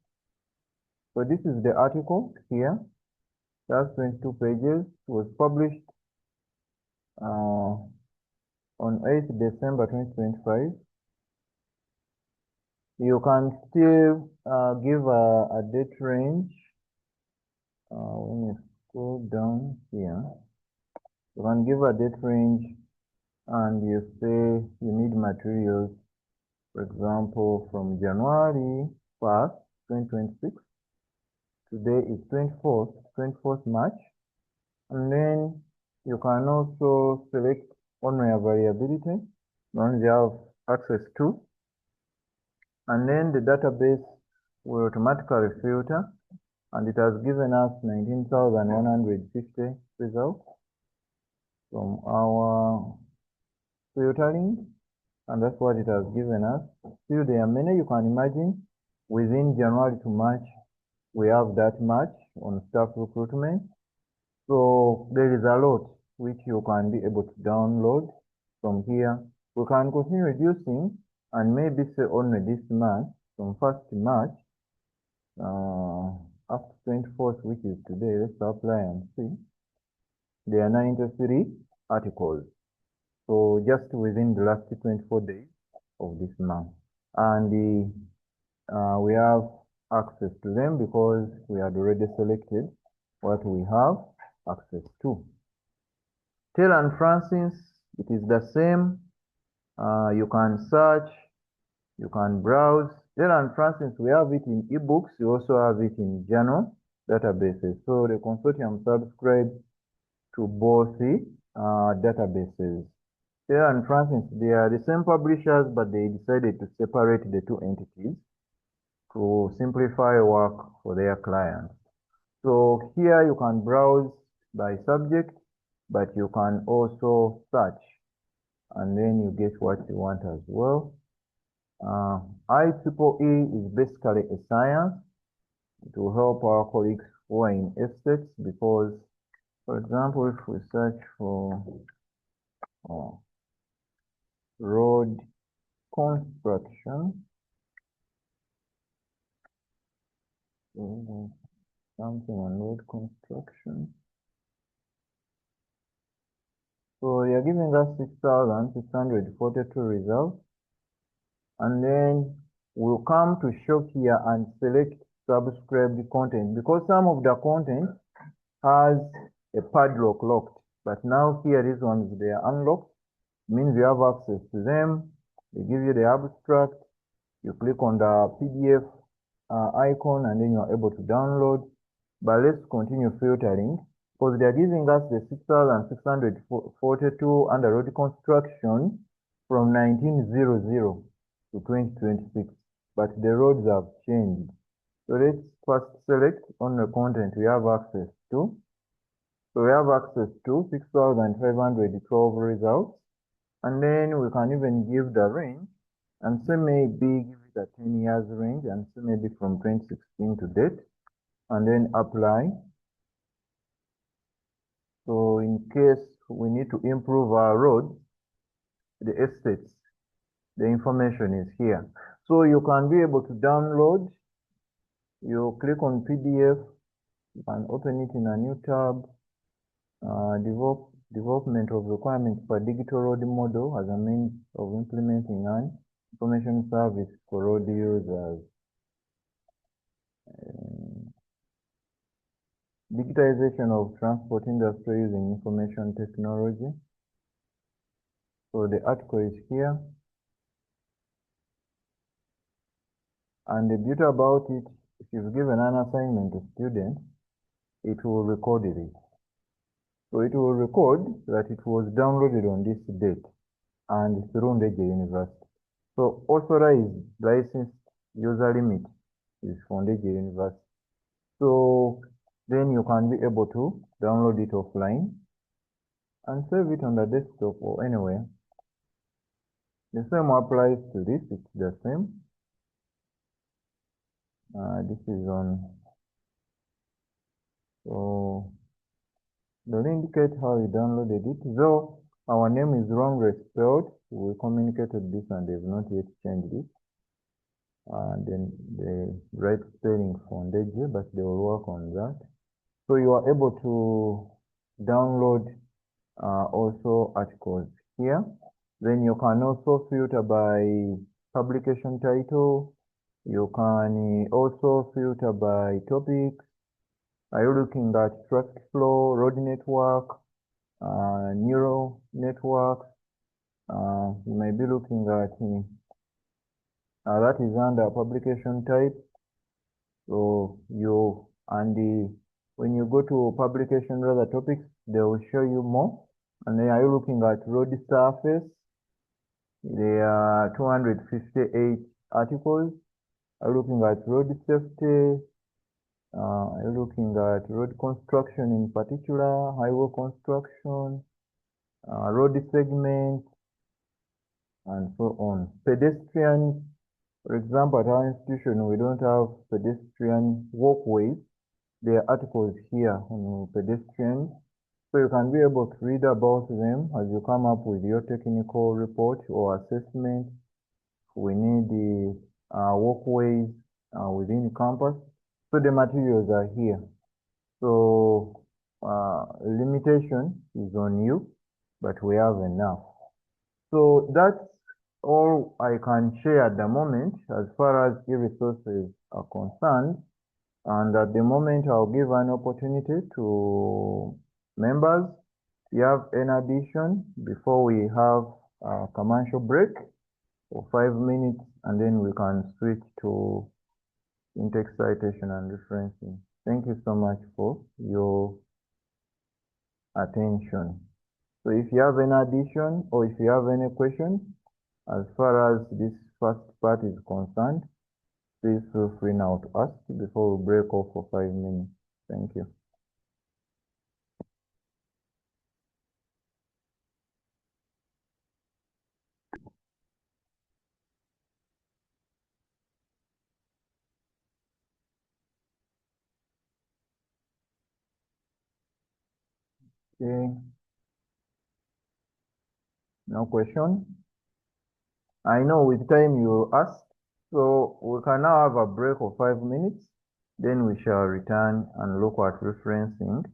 So this is the article here. That's 22 pages. It was published on 8th December 2025. You can still give a date range. When you scroll down here, you can give a date range and you say you need materials, for example, from January 1st, 2026. Today is 24th March. And then you can also select on-where variability, once you have access to, and then the database will automatically filter, and it has given us 19,150 results from our filtering, and that's what it has given us. Still, there are many you can imagine. Within January to March, we have that much on staff recruitment. So there is a lot which you can be able to download from here. We can continue reducing and maybe say only this month, from 1st March, up to 24th, which is today. Let's apply and see. There are 93 articles. So just within the last 24 days of this month. And we have access to them because we had already selected what we have access to. Taylor and Francis, it is the same. You can search, you can browse. Taylor and Francis, we have it in ebooks. We also have it in journal databases. So the consortium subscribes to both databases. Taylor and Francis, they are the same publishers, but they decided to separate the two entities to simplify work for their clients. So here you can browse by subject, but you can also search, and then you get what you want as well. IEEE is basically a science to help our colleagues who are in estates, because, for example, if we search for road construction, something on road construction. So you're giving us 6,642 results. And then we'll come to shop here and select subscribed content, because some of the content has a padlock locked. But now here, these ones, they are unlocked. It means you have access to them. They give you the abstract. You click on the PDF icon, and then you're able to download. But let's continue filtering, because they're giving us the 6,642 under road construction from 1900 to 2026. But the roads have changed. So let's first select on the content we have access to. So we have access to 6,512 results. And then we can even give the range, and say maybe give it a 10 years range, and say maybe from 2016 to date, and then apply. So in case we need to improve our roads, the estates, the information is here. So you can be able to download. You click on PDF, you can open it in a new tab. Development of requirements for digital road model as a means of implementing an information service for road users. Digitization of transport industry using information technology. So the article is here. And the beauty about it, if you've given an assignment to students, it will record it. So it will record that it was downloaded on this date and through NDU University. So authorized licensed user limit is from NDU University. So then you can be able to download it offline and save it on the desktop or anywhere. The same applies to this, it's the same. This is on, so they'll indicate how you downloaded it. Though our name is wrongly spelled, we communicated this and they've not yet changed it. And then the right spelling for NDU, but they will work on that. So you are able to download also articles here. Then you can also filter by publication title. You can also filter by topics. Are you looking at traffic flow, road network, neural network? You may be looking at that is under publication type. So when you go to publication rather topics, they will show you more. And then are you looking at road surface? There are 258 articles. Are you looking at road safety? Are you looking at road construction in particular, highway construction, road segment, and so on. Pedestrians, for example, at our institution, we don't have pedestrian walkways. There are articles here on pedestrians. So you can be able to read about them as you come up with your technical report or assessment. We need the walkways within campus. So the materials are here. So limitation is on you, but we have enough. So that's all I can share at the moment as far as e-resources are concerned. And at the moment, I'll give an opportunity to members. If you have any addition before we have a commercial break for 5 minutes, and then we can switch to in-text citation and referencing. Thank you so much for your attention. So if you have any addition or if you have any questions, as far as this first part is concerned, please feel free now to ask before we break off for 5 minutes. Thank you. Okay, no question. I know with time you ask, so we can now have a break of 5 minutes. Then we shall return and look at referencing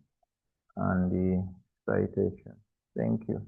and the citation. Thank you.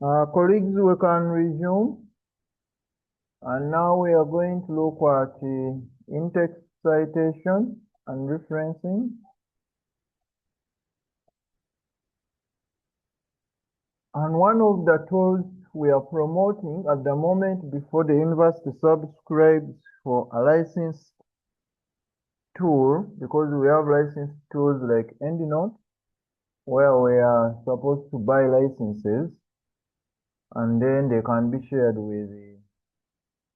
Colleagues, we can resume. And now we are going to look at in-text citation and referencing. And one of the tools we are promoting at the moment before the university subscribes for a license tool, because we have license tools like NDU, where we are supposed to buy licenses, and then they can be shared with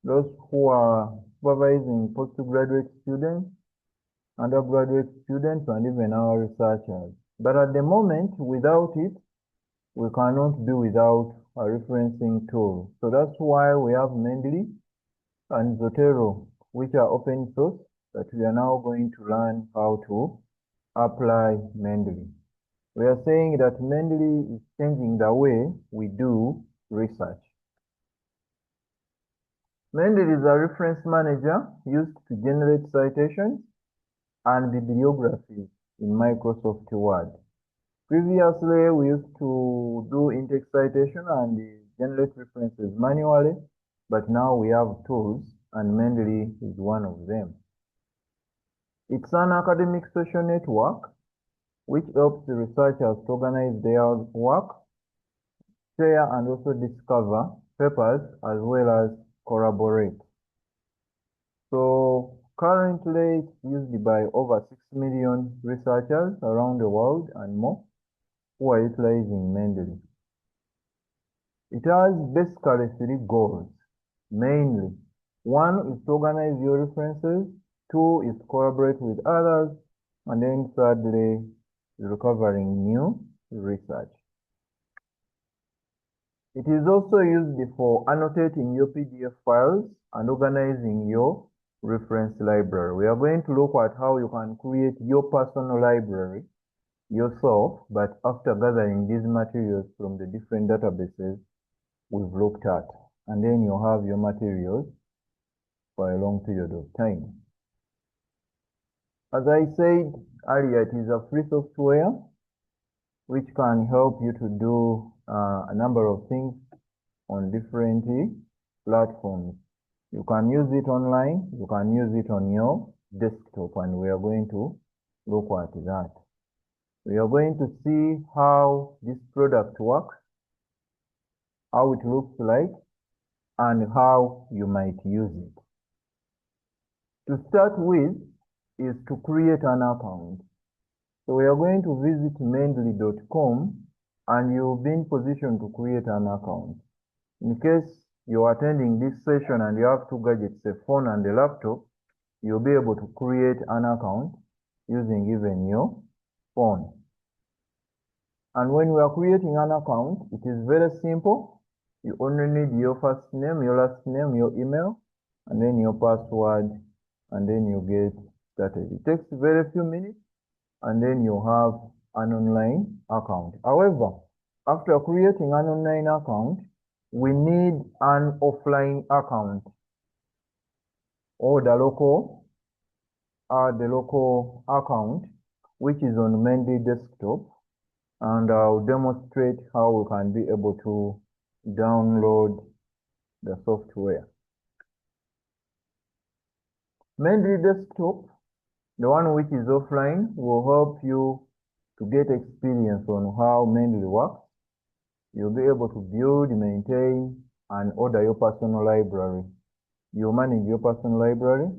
those who are supervising postgraduate students, undergraduate students, and even our researchers. But at the moment, without it, we cannot do without a referencing tool. So that's why we have Mendeley and Zotero, which are open source, that we are now going to learn how to apply Mendeley. We are saying that Mendeley is changing the way we do research. Mendeley is a reference manager used to generate citations and bibliographies in Microsoft Word. Previously, we used to do in-text citation and generate references manually, but now we have tools, and Mendeley is one of them. It's an academic social network which helps the researchers to organize their work, share and also discover papers, as well as collaborate. So currently it's used by over 6 million researchers around the world and more who are utilizing Mendeley. It has basically 3 goals, mainly. 1 is to organize your references, 2 is to collaborate with others, and then thirdly, recovering new research. It is also used for annotating your PDF files and organizing your reference library. We are going to look at how you can create your personal library yourself, but after gathering these materials from the different databases we've looked at, and then you'll have your materials for a long period of time. As I said earlier, it is a free software which can help you to do a number of things on different platforms. You can use it online, you can use it on your desktop, and we are going to look at that. We are going to see how this product works, how it looks like, and how you might use it. To start with is to create an account. So we are going to visit mendeley.com, and you'll be in position to create an account. In case you're attending this session and you have 2 gadgets, a phone and a laptop, you'll be able to create an account using even your phone. And when we are creating an account, it is very simple. You only need your first name, your last name, your email, and then your password, and then you get started. It takes very few minutes, and then you have an online account. However, after creating an online account, we need an offline account, or the local account, which is on Mendeley desktop, and I'll demonstrate how we can be able to download the software. Mendeley desktop, the one which is offline, will help you to get experience on how Mendeley works. You'll be able to build, maintain, and order your personal library. You'll manage your personal library,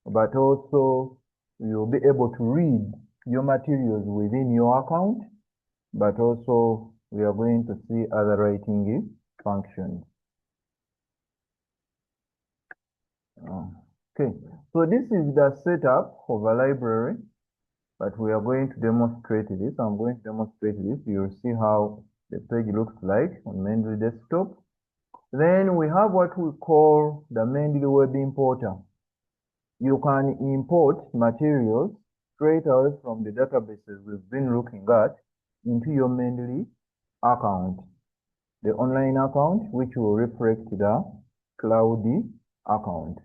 but also you'll be able to read your materials within your account, but also we are going to see other writing functions. Okay, so this is the setup of a library, but we are going to demonstrate this. I'm going to demonstrate this. You'll see how the page looks like on Mendeley desktop. Then we have what we call the Mendeley web importer. You can import materials straight away from the databases we've been looking at into your Mendeley account, the online account, which will reflect the cloud account.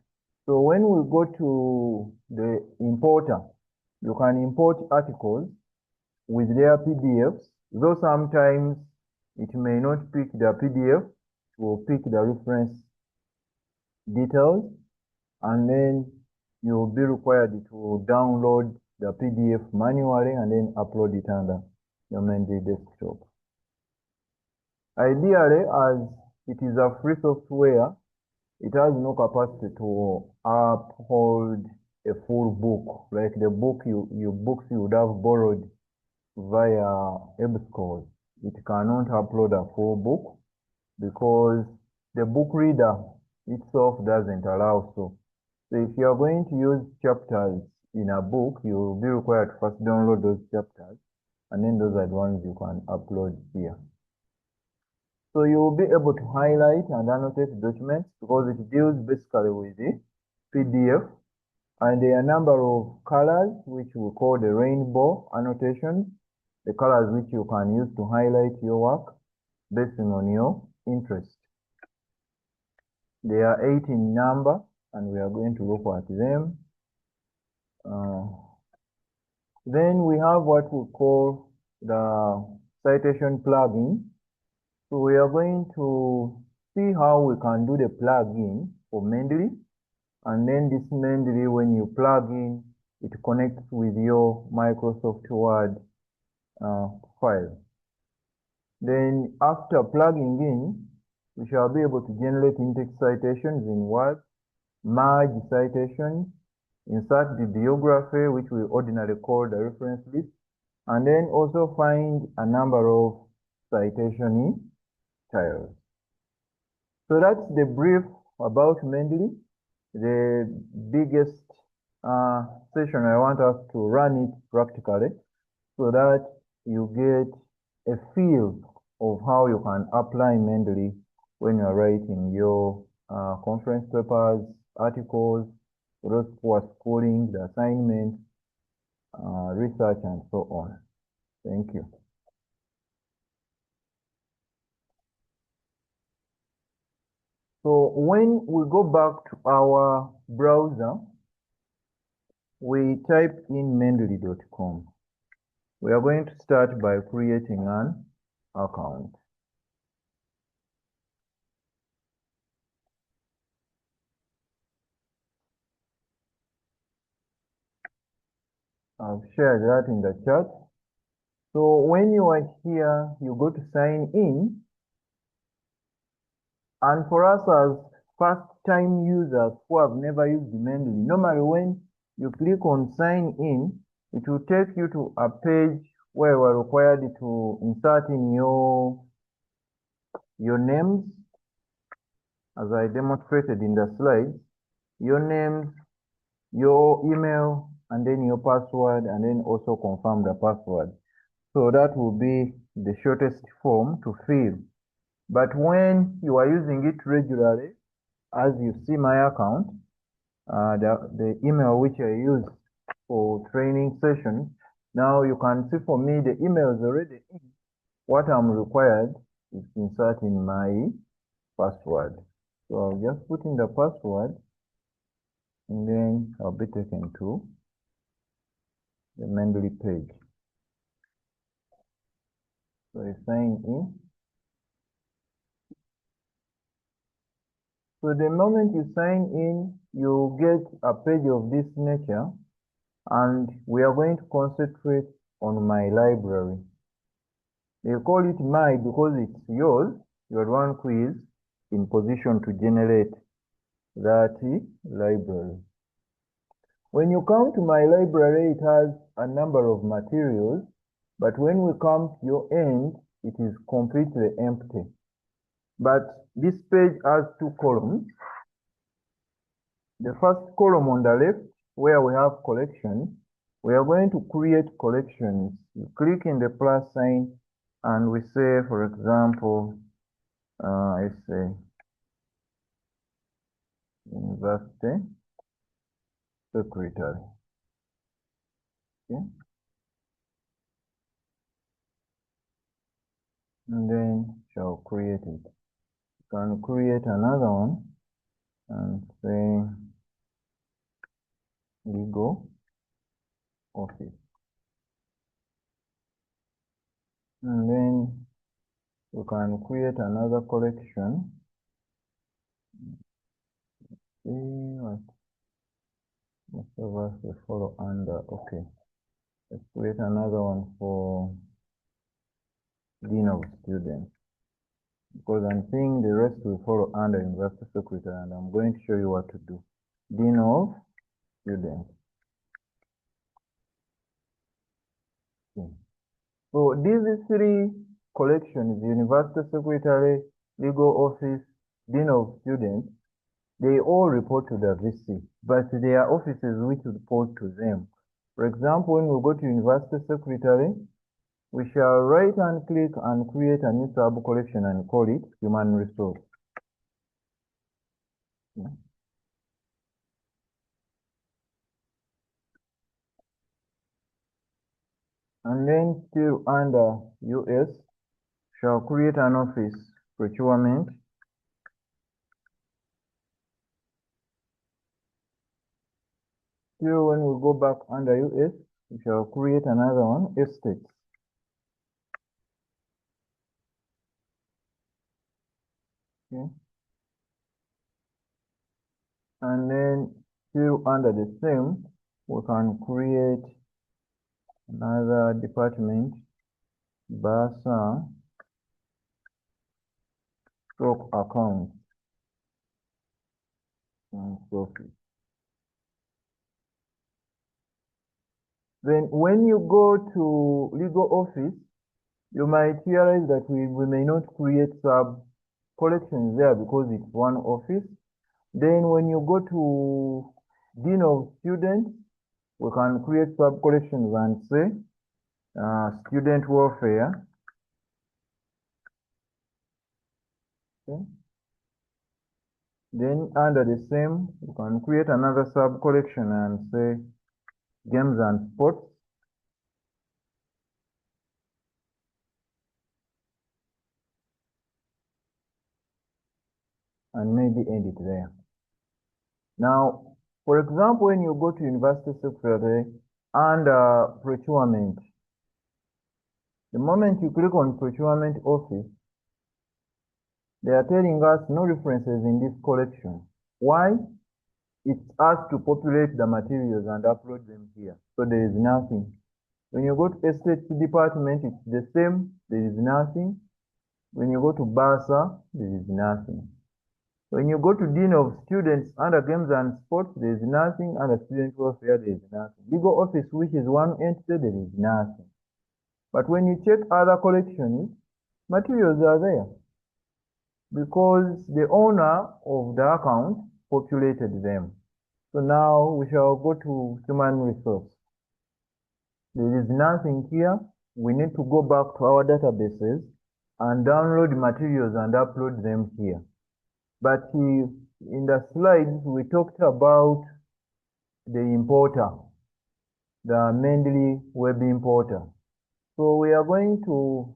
So when we go to the importer, you can import articles with their PDFs, though sometimes it may not pick the PDF, it will pick the reference details, and then you'll be required to download the PDF manually and then upload it under your Mendeley desktop. Ideally, as it is a free software, it has no capacity to uphold a full book, like the books you would have borrowed via EBSCORS. It cannot upload a full book because the book reader itself doesn't allow so. So if you are going to use chapters in a book, you will be required to first download those chapters, and then those are the ones you can upload here. So you will be able to highlight and annotate documents because it deals basically with the PDF, and there are a number of colors which we call the rainbow annotations, the colors which you can use to highlight your work based on your interest. There are 8 in number, and we are going to look at them. Then we have what we call the citation plugin. So we are going to see how we can do the plugin for Mendeley. And then this Mendeley, when you plug in, it connects with your Microsoft Word file. Then after plugging in, we shall be able to generate in-text citations in Word, merge citations, insert bibliography, which we ordinarily call the reference list, and then also find a number of citation styles. So that's the brief about Mendeley. The biggest session I want us to run it practically so that you get a feel of how you can apply Mendeley when you're writing your conference papers, articles, those who are schooling, the assignments, research, and so on. Thank you. So when we go back to our browser, we type in mendeley.com. We are going to start by creating an account. I've shared that in the chat. So when you are here, you go to sign in. And for us as first-time users who have never used Mendeley, normally when you click on sign in, it will take you to a page where you are required to insert in your names, as I demonstrated in the slides, your names, your email, and then your password, and then also confirm the password. So that will be the shortest form to fill. But when you are using it regularly, as you see my account, the email which I use for training sessions, now you can see for me the email is already in. What I'm required is inserting my password. So I'll just put in the password, and then I'll be taken to the Mendeley page. So I sign in. So the moment you sign in, you get a page of this nature, and we are going to concentrate on my library. They call it my because it's yours. You're the one who is in position to generate that library. When you come to my library, it has a number of materials, but when we come to your end, it is completely empty. But this page has 2 columns. The first column on the left, where we have collections, we are going to create collections. You click in the plus sign, and we say, for example, let's say University Secretary. Okay. And then shall create it. You can create another one and say legal office. And then we can create another collection. What most of us will follow under. Okay, let's create another one for Dean of Students, because I'm seeing the rest will follow under University Secretary, and I'm going to show you what to do. Dean of Students. Okay. So these three collections, University Secretary, Legal Office, Dean of Students, they all report to the VC, but there are offices which report to them. For example, when we go to University Secretary, we shall right and click and create a new sub collection and call it Human Resource. And then still under US, shall create an office procurement. Still, when we go back under US, we shall create another one, estates. Okay. And then still under the same, we can create another department, BASA, stroke account, and profit. Then when you go to legal office, you might realize that we may not create sub collections there because it's one office. Then when you go to Dean of Students, we can create sub collections and say student welfare. Okay. Then under the same, we can create another sub collection and say games and sports. And maybe end it there. Now, for example, when you go to University Secretary under procurement, the moment you click on procurement office, they are telling us no references in this collection. Why? It's asked to populate the materials and upload them here. So there is nothing. When you go to Estates Department, it's the same. There is nothing. When you go to BASA, there is nothing. When you go to Dean of Students under Games and Sports, there is nothing. Under Student Welfare, there is nothing. Legal Office, which is one entity, there is nothing. But when you check other collections, materials are there because the owner of the account populated them. So now we shall go to Human Resource. There is nothing here. We need to go back to our databases and download materials and upload them here. But in the slides, we talked about the importer, the Mendeley web importer. So we are going to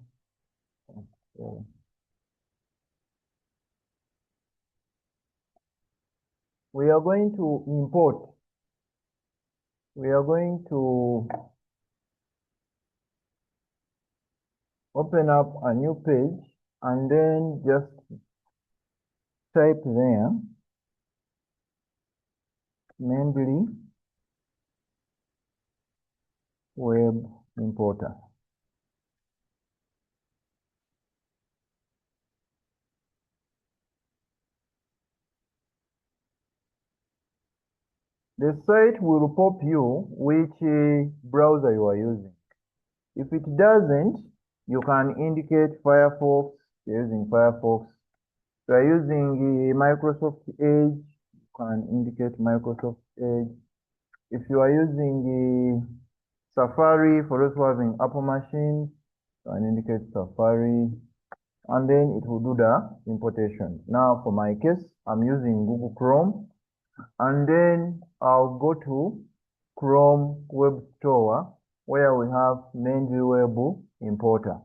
import. We are going to open up a new page and then just type there Mendeley web importer. The site will pop you which browser you are using. If it doesn't, you can indicate Firefox. You're using Firefox. If you are using Microsoft Edge, you can indicate Microsoft Edge. If you are using Safari, for those who are having Apple machines, you can indicate Safari, and then it will do the importation. Now, for my case, I'm using Google Chrome, and then I'll go to Chrome Web Store, where we have Mendeley Web Importer.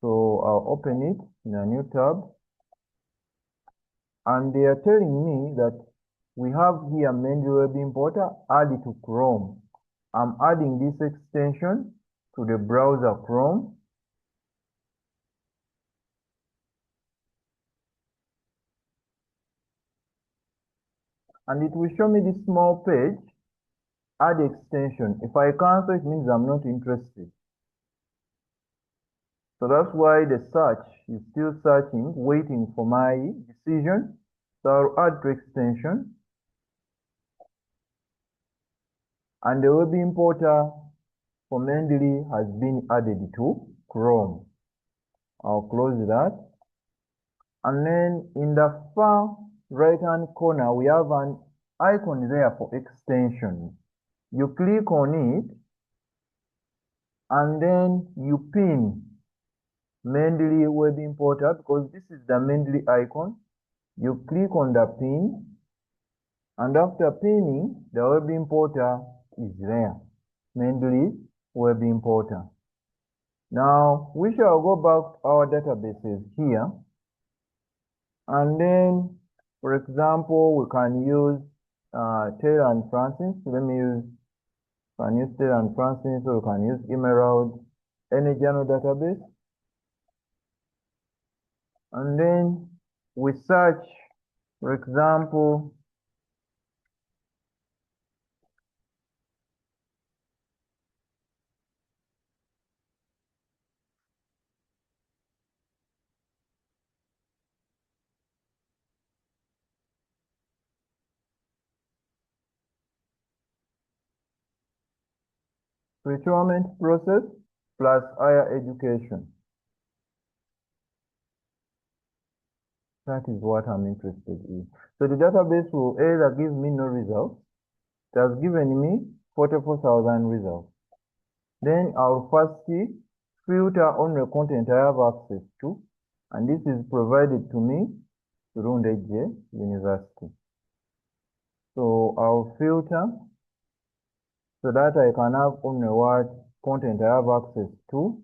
So I'll open it in a new tab. And they are telling me that we have here Mendeley Web Importer, add it to Chrome. I'm adding this extension to the browser Chrome. and it will show me this small page, add extension. If I cancel, it means I'm not interested. So that's why the search is still searching, waiting for my decision. So I'll add to extension. And the web importer for Mendeley has been added to Chrome. I'll close that. And then in the far right-hand corner, we have an icon there for extension. You click on it, and then you pin Mendeley Web Importer, because this is the Mendeley icon. You click on the pin, and after pinning, the Web Importer is there. Mendeley Web Importer. Now, we shall go back to our databases here. And then, for example, we can use Taylor and Francis. Let me use, can use Taylor and Francis, or we can use Emerald, any journal database. And then we search, for example, procurement process plus higher education. That is what I'm interested in. So the database will either give me no results. It has given me 44,000 results. Then I'll first filter on the content I have access to, and this is provided to me through NDU University. So I'll filter so that I can have only what content I have access to.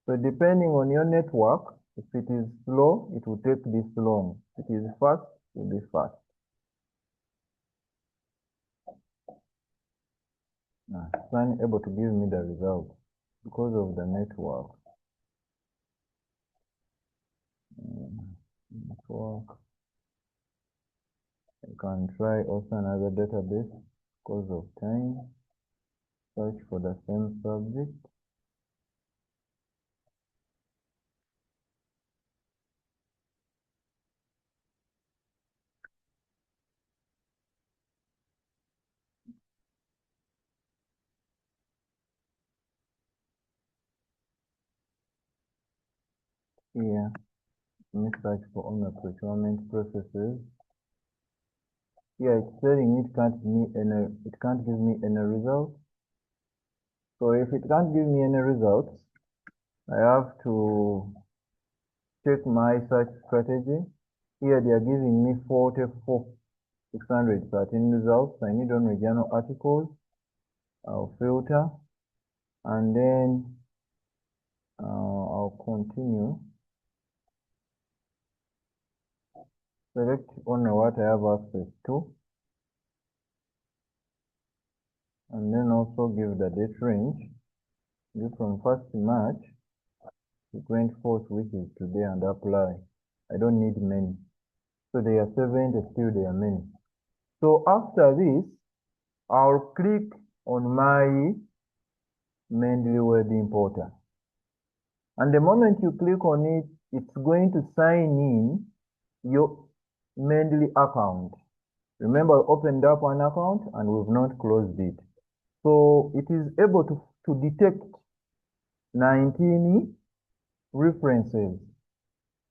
So depending on your network, if it is slow, it will take this long. If it is fast, it will be fast. It's unable to give me the result because of the network. Network. I can try also another database because of time. Search for the same subject. Here, let me search for all the procurement processes. Here it's telling me it can't give me any results. So if it can't give me any results, I have to check my search strategy. Here they are giving me 44,613 results. I need only journal articles. I'll filter, and then I'll continue. Select only what I have access to, and then also give the date range. Give from 1st March to 24th, which is today, and apply. I don't need many. So they are 70, still they are many. So after this, I'll click on my Mendeley Web Importer. And the moment you click on it, it's going to sign in your Mendeley account. Remember, I opened up an account and we've not closed it. So it is able to detect 19 references.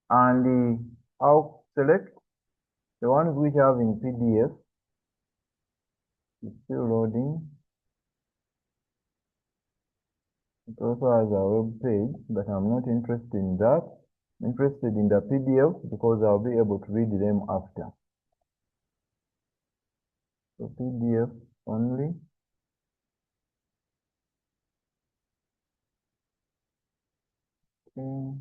And I'll select the ones which have in PDF. It's still loading. It also has a web page, but I'm not interested in that. I'm interested in the PDF because I'll be able to read them after. So PDF only. Okay.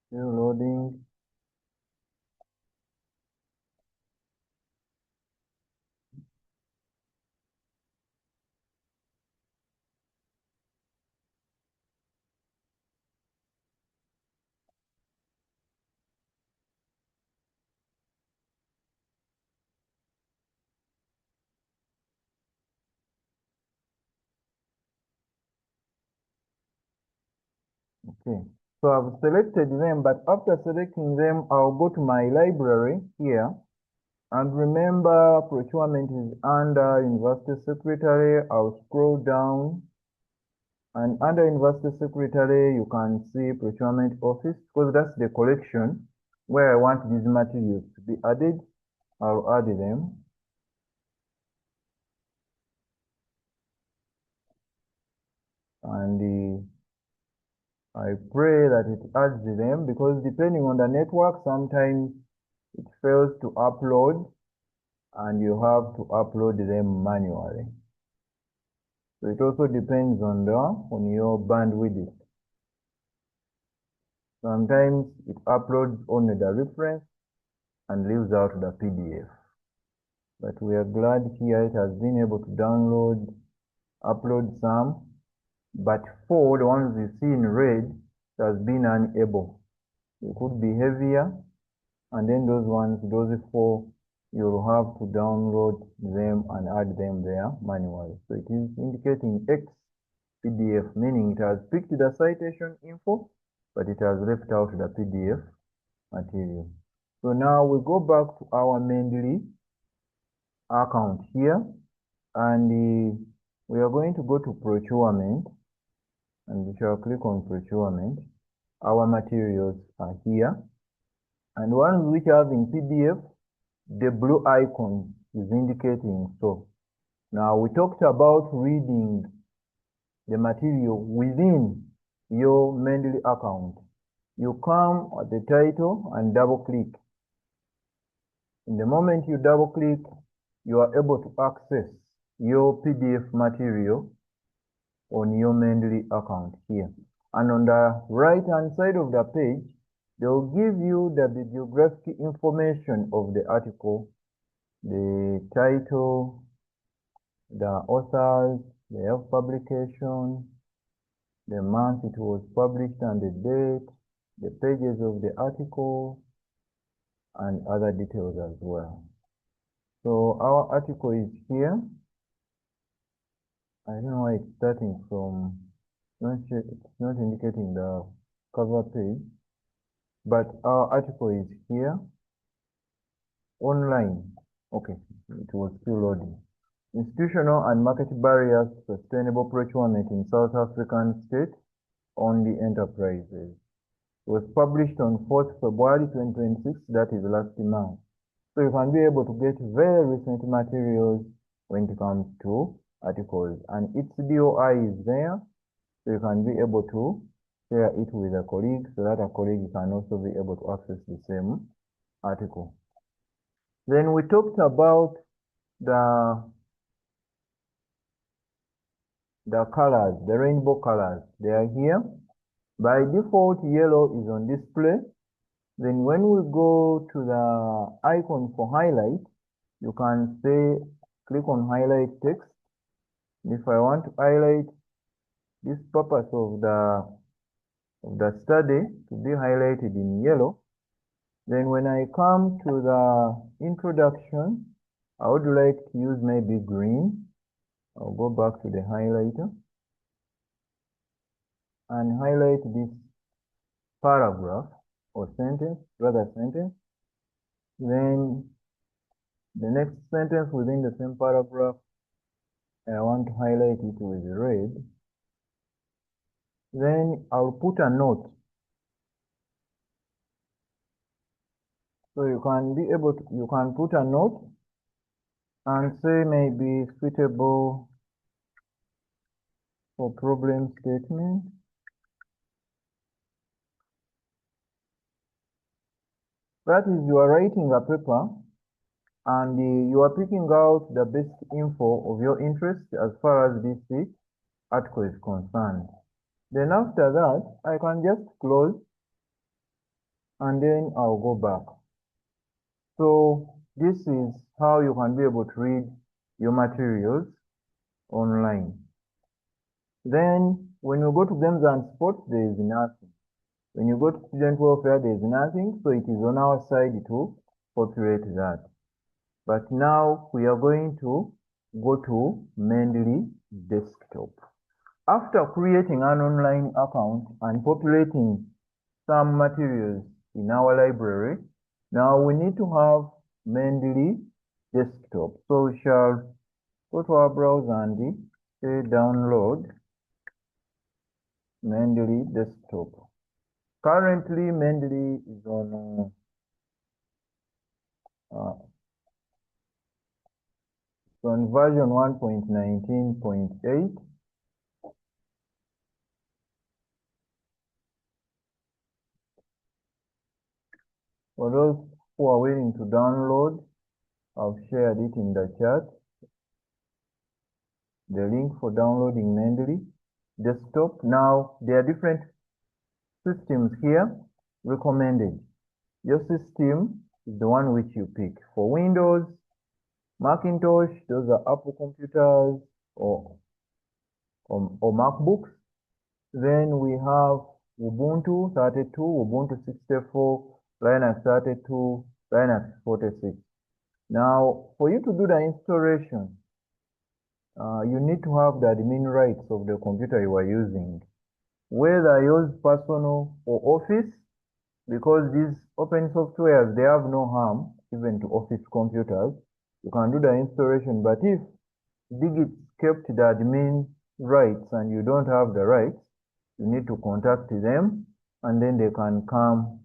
Still loading. Okay, so I've selected them, but after selecting them, I'll go to my library here. And remember, procurement is under University Secretary. I'll scroll down. And under University Secretary, you can see Procurement Office, because that's the collection where I want these materials to be added. I'll add them. And I pray that it adds them, because depending on the network, sometimes it fails to upload and you have to upload them manually. So it also depends on your bandwidth. Sometimes it uploads only the reference and leaves out the PDF. But we are glad here it has been able to upload some, but for the ones you see in red, it has been unable. It could be heavier, and then those 4, you'll have to download them and add them there manually. So it is indicating X PDF, meaning it has picked the citation info, but it has left out the PDF material. So now we go back to our Mendeley account here, and we are going to go to procurement, and we shall click on procurement. Our materials are here, and ones which have in PDF, the blue icon is indicating so. Now we talked about reading the material within your Mendeley account. You come at the title and double click. In the moment you double click, you are able to access your PDF material on your Mendeley account here. And on the right hand side of the page, they will give you the bibliographic information of the article, the title, the authors, the publication, the month it was published and the date, the pages of the article, and other details as well. So our article is here. I don't know why it's starting from, it's not indicating the cover page, but our article is here, online. Okay, it was still loading. Institutional and market barriers to sustainable procurement in South African state-owned enterprises. It was published on 4th February 2026, that is last month. So you can be able to get very recent materials when it comes to articles, and its DOI is there, so you can be able to share it with a colleague so that a colleague can also be able to access the same article. Then we talked about the colors, the rainbow colors. They are here. By default, yellow is on display. Then when we go to the icon for highlight, you can say, click on highlight text. If I want to highlight this purpose of the study to be highlighted in yellow, then when I come to the introduction, I would like to use maybe green. I'll go back to the highlighter and highlight this paragraph or sentence, rather sentence. Then the next sentence within the same paragraph, I want to highlight it with red. Then I'll put a note. So you can put a note and say maybe suitable for problem statement. That is, you are writing a paper and you are picking out the best info of your interest as far as this article is concerned. Then after that, I can just close and then I'll go back. So this is how you can be able to read your materials online. Then when you go to games and sports, there is nothing. When you go to student welfare, there is nothing. So it is on our side to populate that. But now we are going to go to Mendeley desktop. After creating an online account and populating some materials in our library, now we need to have Mendeley desktop. So we shall go to our browser and say download Mendeley desktop. Currently, Mendeley is on version 1.19.8. For those who are willing to download, I've shared it in the chat. The link for downloading Mendeley desktop. Now, there are different systems here recommended. Your system is the one which you pick. For Windows, Macintosh, those are Apple computers or MacBooks. Then we have Ubuntu 32, Ubuntu 64, Linux 32, Linux 46. Now, for you to do the installation, you need to have the admin rights of the computer you are using. Whether yours personal or office, because these open softwares, they have no harm even to office computers. You can do the installation, but if Digit kept the admin rights and you don't have the rights, you need to contact them and then they can come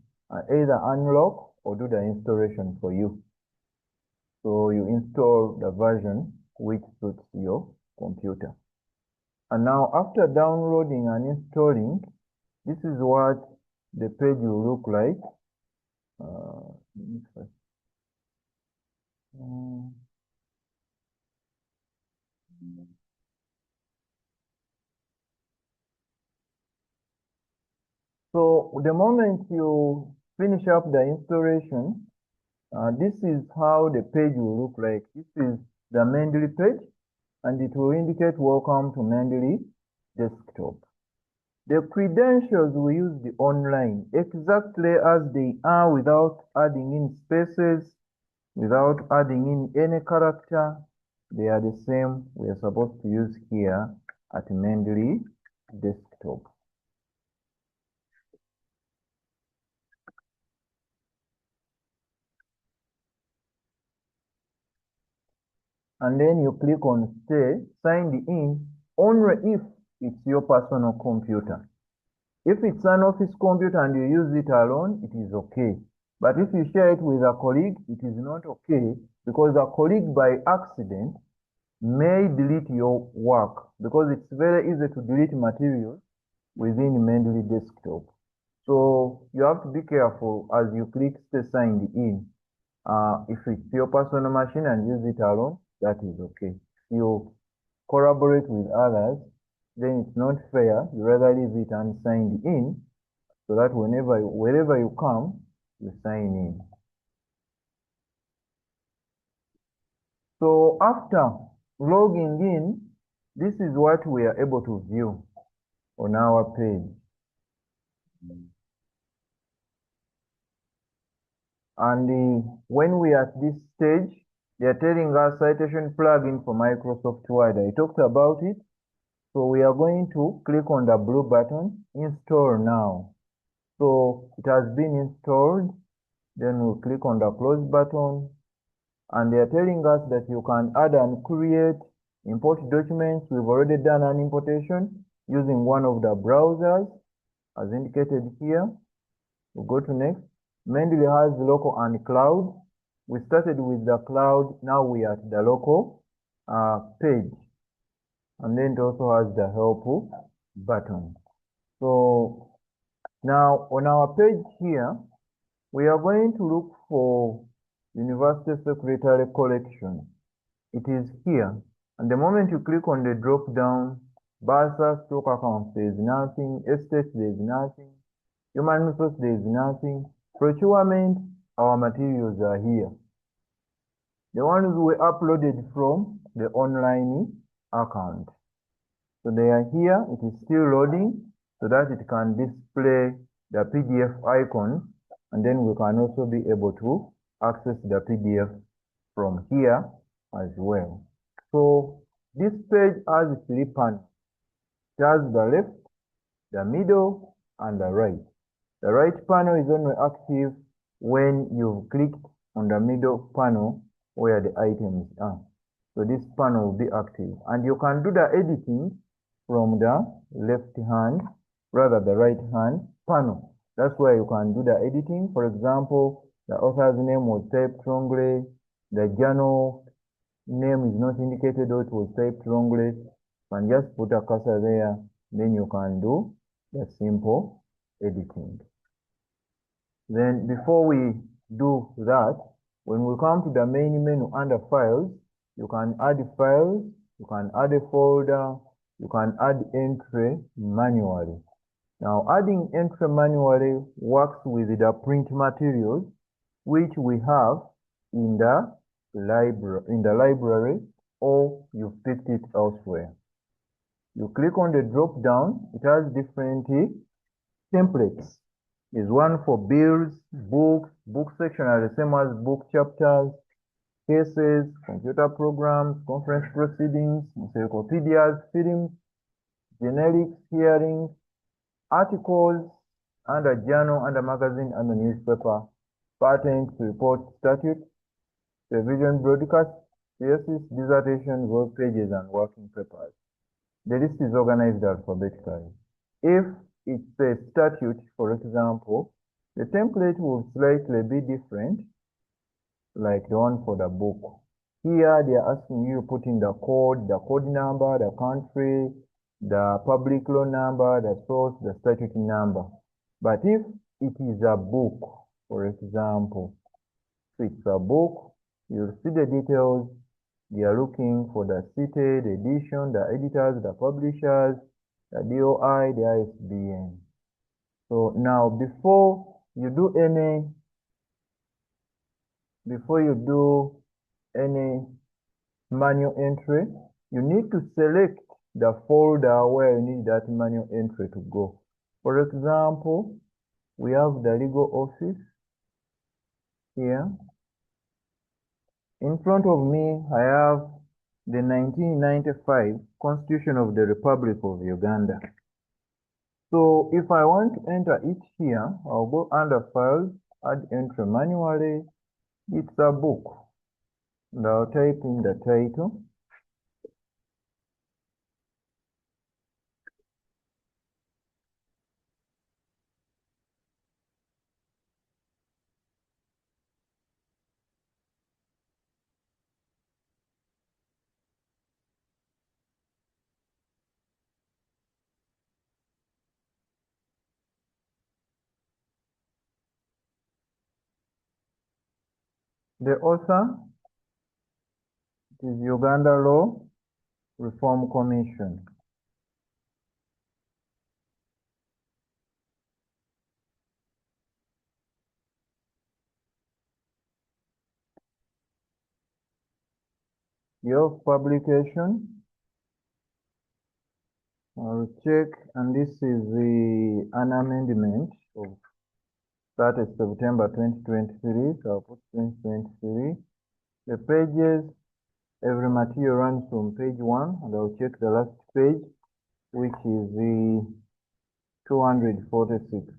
either unlock or do the installation for you. So you install the version which suits your computer. And now after downloading and installing, this is what the page will look like. So the moment you finish up the installation, this is how the page will look like. This is the Mendeley page, and it will indicate welcome to Mendeley desktop. The credentials we use the online exactly as they are without adding in spaces, without adding in any character. They are the same we are supposed to use here at Mendeley desktop. And then you click on stay, signed in, only if it's your personal computer. If it's an office computer and you use it alone, it is okay. But if you share it with a colleague, it is not okay because a colleague by accident may delete your work because it's very easy to delete materials within Mendeley desktop. So you have to be careful as you click stay signed in. If it's your personal machine and use it alone, that is okay. If you collaborate with others, then it's not fair. You rather leave it unsigned in so that wherever you come, you sign in. So after logging in, this is what we are able to view on our page. And when we are at this stage, they are telling us citation plugin for Microsoft Word. I talked about it. So we are going to click on the blue button, install now. So it has been installed. Then we'll click on the close button. And they are telling us that you can add and create import documents. We've already done an importation using one of the browsers as indicated here. We'll go to next. Mendeley has local and cloud. We started with the cloud. Now we are at the local page. And then it also has the help button. So now on our page here, we are going to look for University Secretary Collection. It is here. And the moment you click on the drop down, Bursa stock accounts, there is nothing. Estates, there is nothing. Human resource, there is nothing. Procurement, our materials are here. The ones we uploaded from the online account. So they are here. It is still loading so that it can display the PDF icon, and then we can also be able to access the PDF from here as well. So this page has 3 panels. It has the left, the middle, and the right. The right panel is only active when you've clicked on the middle panel where the items are. So this panel will be active. And you can do the editing from the left hand, rather the right hand panel. That's where you can do the editing. For example, the author's name was typed wrongly, the journal name is not indicated or it was typed wrongly. You can just put a cursor there, then you can do the simple editing. Then before we do that, when we come to the main menu under files, you can add files, you can add a folder, you can add entry manually. Now adding entry manually works with the print materials which we have in the library or you picked it elsewhere. You click on the drop down, it has different templates. There's one for bills, books, book section are the same as book chapters, cases, computer programs, conference proceedings, encyclopedias, films, generics, hearings, articles, and a journal, and a magazine, and a newspaper, patents, reports, statutes, television broadcasts, thesis, dissertations, work pages, and working papers. The list is organized alphabetically. If it's a statute, for example, the template will slightly be different, like the one for the book. Here, they are asking you to put in the code number, the country, the public law number, the source, the statute number. But if it is a book, for example, if it's a book, you'll see the details. They are looking for the city, the edition, the editors, the publishers, the DOI, the ISBN. So now before you do any manual entry, you need to select the folder where you need that manual entry to go. For example, we have the legal office here. In front of me, I have the 1995 Constitution of the Republic of Uganda. So if I want to enter it here, I'll go under Files, add entry manually. It's a book. And I'll type in the title. The author is Uganda Law Reform Commission. Year of publication, I'll check, and this is an amendment of 30th September 2023, so I'll put 2023. The pages, every material runs from page 1, and I'll check the last page, which is the 246.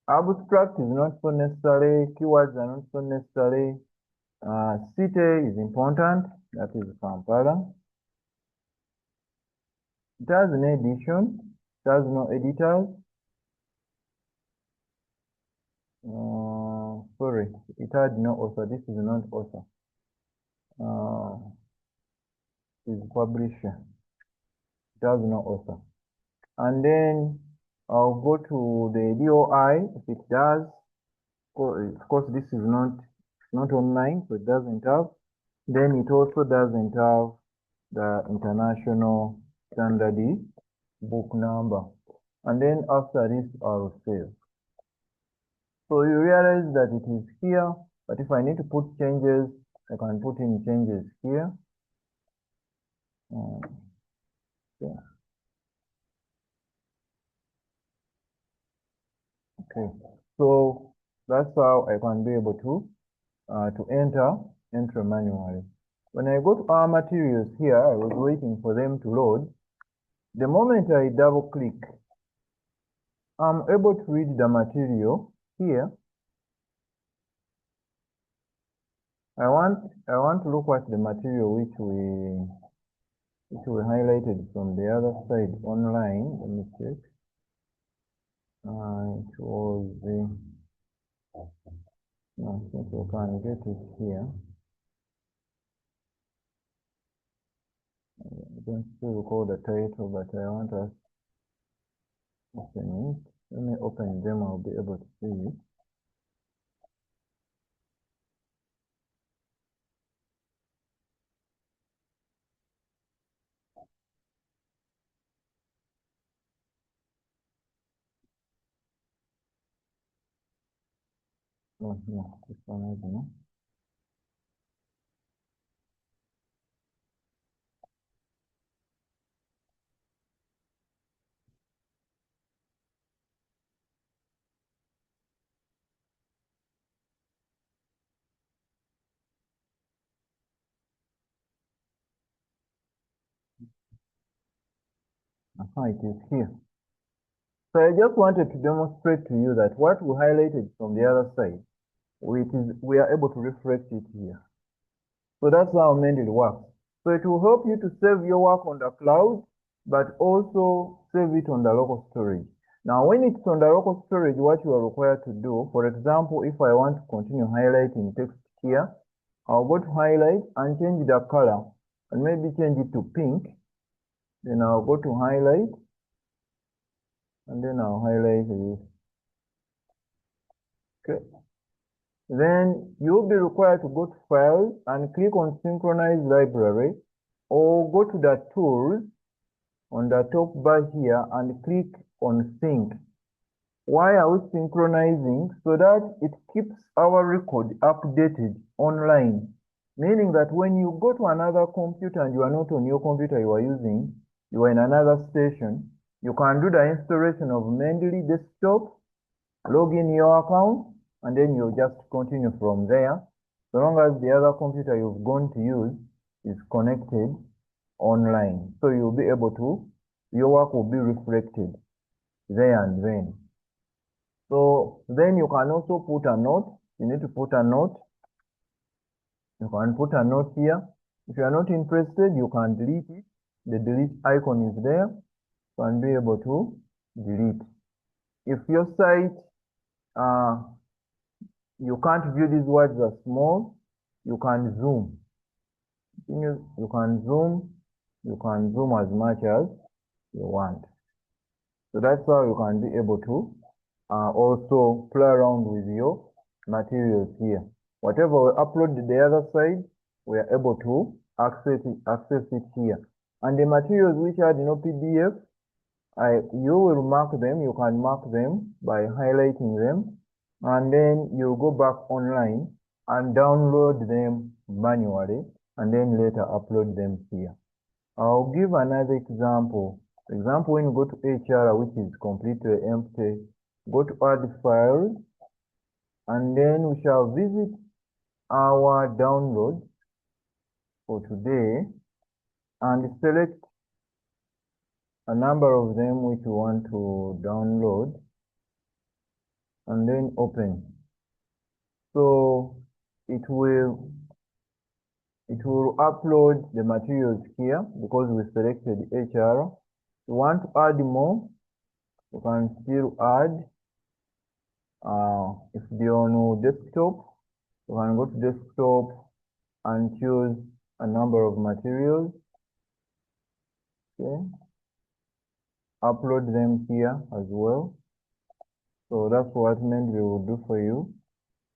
Abstract is not so necessary, keywords are not so necessary. City is important, that is Kampala. It has an edition, it has no editors. Sorry, it had no author, this is not author. Is publisher. It has no author. And then I'll go to the DOI, if it does. Of course, this is not online, so it doesn't have. Then it also doesn't have the international standard book number. And then after this, I'll save. So you realize that it is here, but if I need to put changes, I can put in changes here. Yeah. Okay, so that's how I can be able to enter manually. When I go to our materials here, I was waiting for them to load. The moment I double click, I'm able to read the material here. I want to look at the material which we highlighted from the other side online. Let me check. It was no, I think we can get it here. I don't still recall the title, but I want us to open it. Let me open them, I'll be able to see it. Oh, no, this one is no. It is here. So I just wanted to demonstrate to you that what we highlighted from the other side, we are able to reflect it here. So that's how Mendeley works. So it will help you to save your work on the cloud, but also save it on the local storage. Now, when it's on the local storage, what you are required to do, for example, if I want to continue highlighting text here, I'll go to highlight and change the color and maybe change it to pink. Then I'll go to highlight and then I'll highlight this. Okay. Then you'll be required to go to File and click on Synchronize Library, or go to the Tools on the top bar here and click on Sync. Why are we synchronizing? So that it keeps our record updated online. Meaning that when you go to another computer and you are not on your computer you are using, you are in another station, you can do the installation of Mendeley Desktop, log in your account, and then you'll just continue from there. So long as the other computer you've gone to use is connected online. So you'll be able to, your work will be reflected there and then. So then you can also put a note. You need to put a note. You can put a note here. If you are not interested, you can delete it. The delete icon is there. You can be able to delete. If your site, you can't view these words as small, you can zoom. You can zoom as much as you want. So that's how you can be able to also play around with your materials here. Whatever we upload to the other side, we are able to access it here. And the materials which are PDF, you will mark them. You can mark them by highlighting them, and then you go back online and download them manually, and then later upload them here. I'll give another example. For example, when you go to HR, which is completely empty, go to Add Files, and then we shall visit our downloads for today and select a number of them which we want to download, and then open. So it will upload the materials here because we selected HR. If you want to add more, you can still add. If you're on desktop, you can go to desktop and choose a number of materials. Okay. Upload them here as well. So that's what Mendeley will do for you.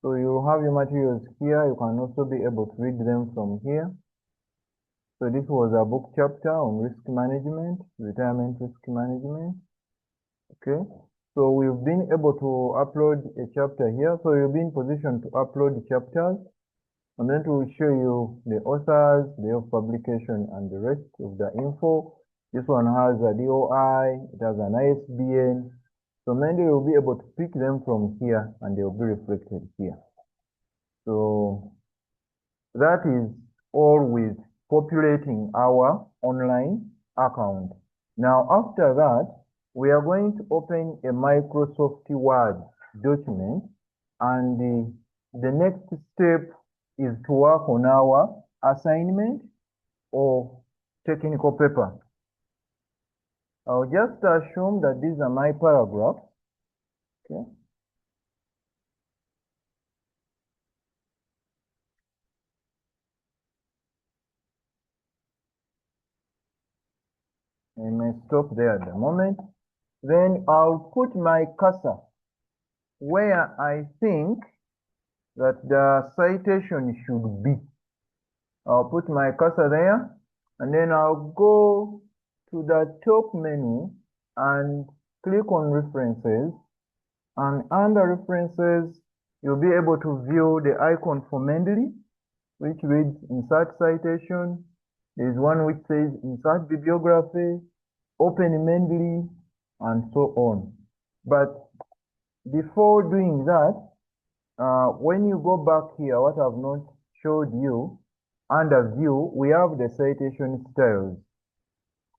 So you have your materials here. You can also be able to read them from here. So this was a book chapter on risk management, retirement risk management. Okay. So we've been able to upload a chapter here. So you'll be in position to upload the chapters. And then to show you the authors, the publication, and the rest of the info. This one has a DOI, it has an ISBN. So Mendeley will be able to pick them from here and they will be reflected here. So that is all with populating our online account. Now, after that, we are going to open a Microsoft Word document, and the next step is to work on our assignment or technical paper. I'll just assume that these are my paragraphs. Okay. I may stop there at the moment. Then I'll put my cursor where I think that the citation should be. I'll put my cursor there, and then I'll go to the top menu and click on references. And under references, you'll be able to view the icon for Mendeley, which reads insert citation. There's one which says insert bibliography, open Mendeley, and so on. But before doing that, when you go back here, what I've not showed you, under view, we have the citation styles.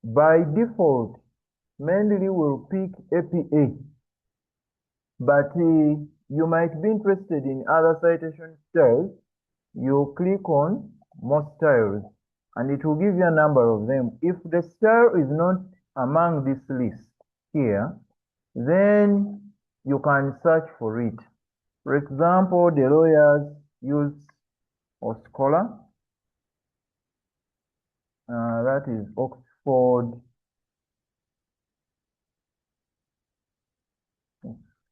By default, Mendeley will pick APA, but you might be interested in other citation styles. You click on more styles, and it will give you a number of them. If the style is not among this list here, then you can search for it. For example, the lawyers use or scholar. That is Oxford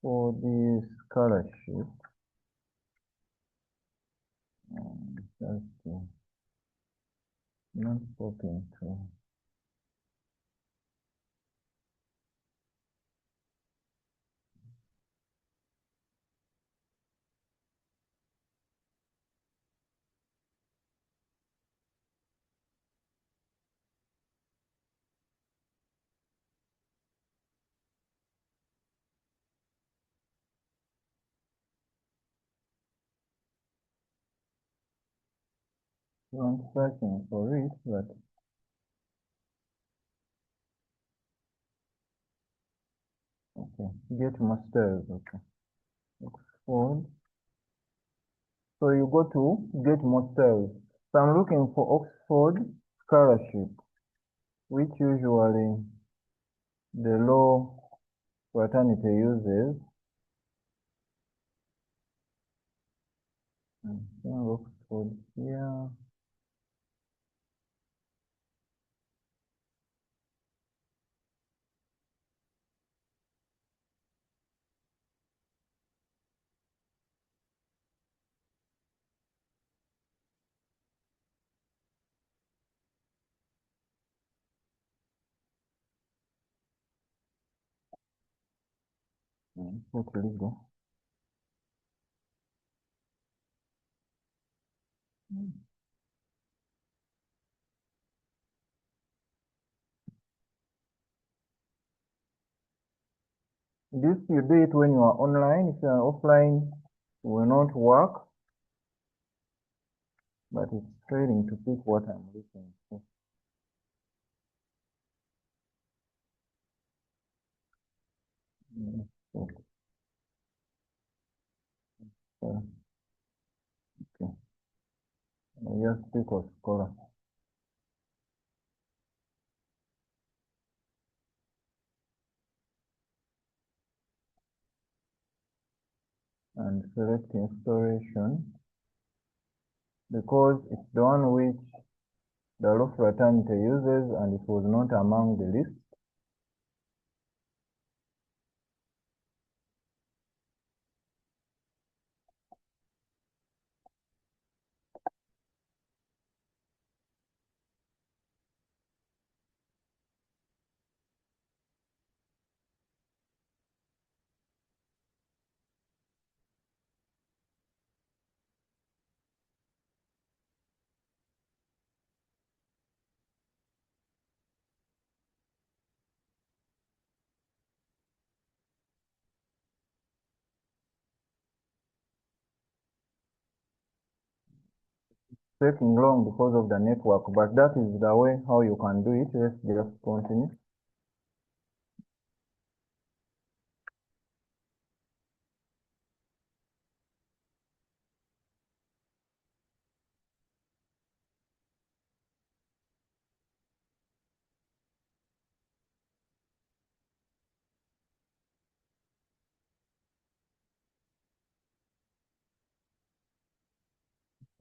for the scholarship. Just not spoken to. I'm searching for it, but okay, get masters. Okay, Oxford. So you go to get masters. So I'm looking for Oxford scholarship, which usually the law fraternity uses. Oxford here. Put legal. This you do it when you are online. If you are offline, it will not work. But it's failing to pick what I'm looking for. Okay. Okay. I just pick a scholar. And select installation because it's the one which the law fraternity uses, and it was not among the list. Taking long because of the network, but that is the way how you can do it. Let's just continue.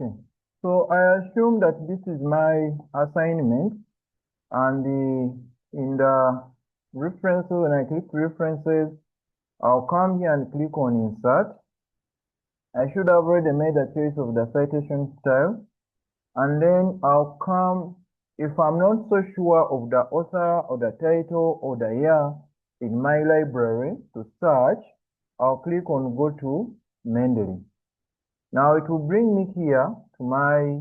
Okay. So I assume that this is my assignment, and in the references, when I click references, I'll come here and click on insert. I should have already made a choice of the citation style, and then I'll come, if I'm not so sure of the author or the title or the year in my library to search, I'll click on go to Mendeley. Now it will bring me here to my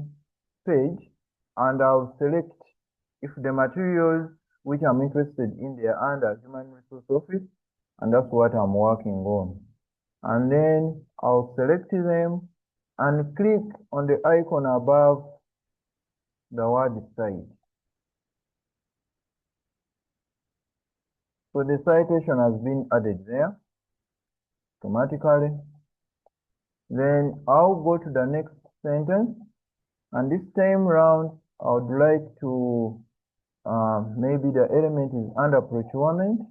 page, and I'll select if the materials which I'm interested in, they are under Human Resource Office, and that's what I'm working on. And then I'll select them and click on the icon above the word cite. So the citation has been added there automatically. Then I'll go to the next sentence, and this time round I would like to maybe the element is under procurement,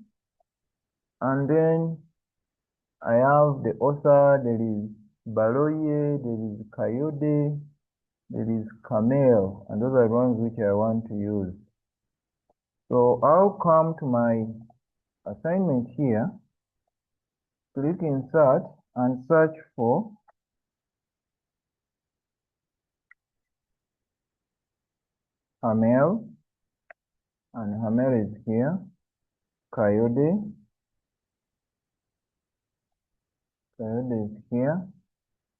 and then I have the author, there is Baloye, there is Kayode, there is Camille, and those are the ones which I want to use. So I'll come to my assignment here, click insert, and search for Hamel, and Hamel is here, Kayode is here,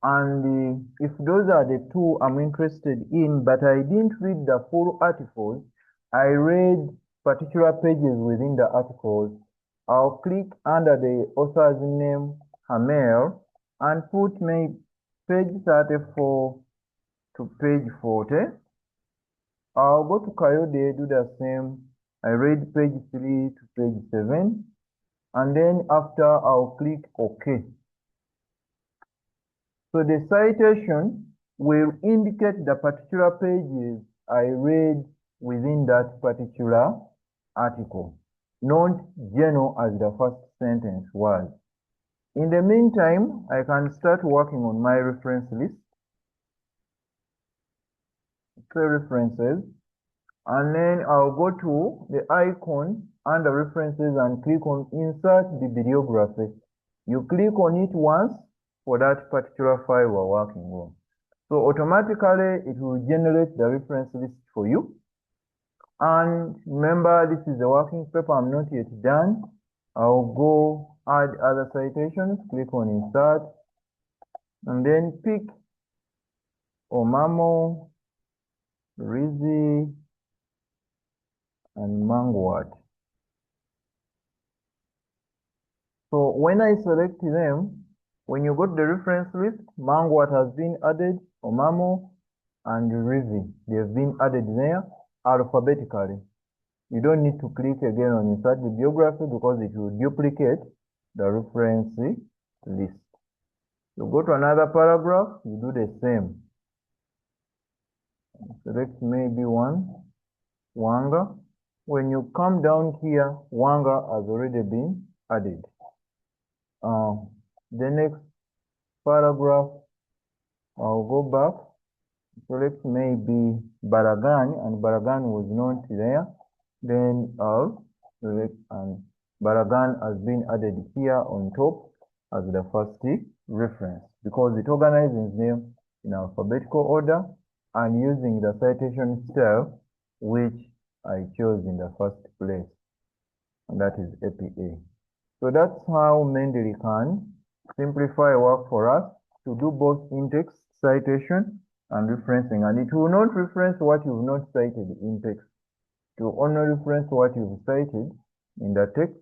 and if those are the two I'm interested in, but I didn't read the full article, I read particular pages within the articles, I'll click under the author's name, Hamel, and put my page 34 to page 40. I'll go to Kayode, do the same. I read page 3 to page 7. And then after, I'll click OK. So the citation will indicate the particular pages I read within that particular article, not general as the first sentence was. In the meantime, I can start working on my reference list. References, and then I'll go to the icon under references and click on insert bibliography. You click on it once for that particular file we're working on. So automatically it will generate the reference list for you. And remember, this is a working paper, I'm not yet done. I'll go add other citations, click on insert, and then pick Omamo, Rizzi, and Mangwat. So when I select them, when you go to the reference list, Mangwat has been added, Omamo, and Rizzi. They've been added there alphabetically. You don't need to click again on insert bibliography because it will duplicate the reference list. You go to another paragraph, you do the same. Select maybe one, Wanga. When you come down here, Wanga has already been added. The next paragraph, I'll go back, select maybe Baragan, and Baragan was not there. Then I'll select, and Baragan has been added here on top as the first reference because it organizes them in alphabetical order and using the citation style which I chose in the first place, and that is APA. So that's how Mendeley can simplify work for us to do both in-text citation and referencing. And it will not reference what you've not cited in text. It will only reference what you've cited in the text.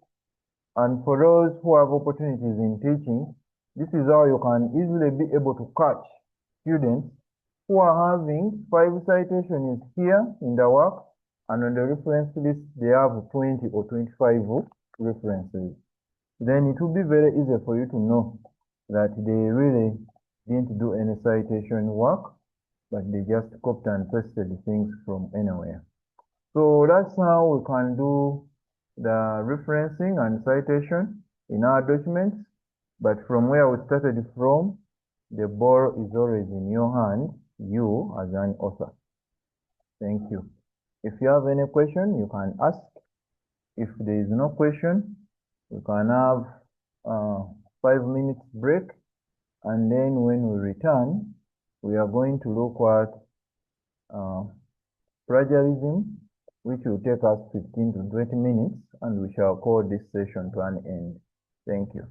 And for those who have opportunities in teaching, this is how you can easily be able to catch students who are having 5 citations here in the work, and on the reference list, they have 20 or 25 references. Then it will be very easy for you to know that they really didn't do any citation work, but they just copied and pasted things from anywhere. So that's how we can do the referencing and citation in our documents. But from where we started from, the ball is always in your hand you as an author. Thank you. If you have any question, you can ask. If there is no question, we can have a 5 minutes break, and then when we return, we are going to look at plagiarism, which will take us 15 to 20 minutes, and we shall call this session to an end. Thank you.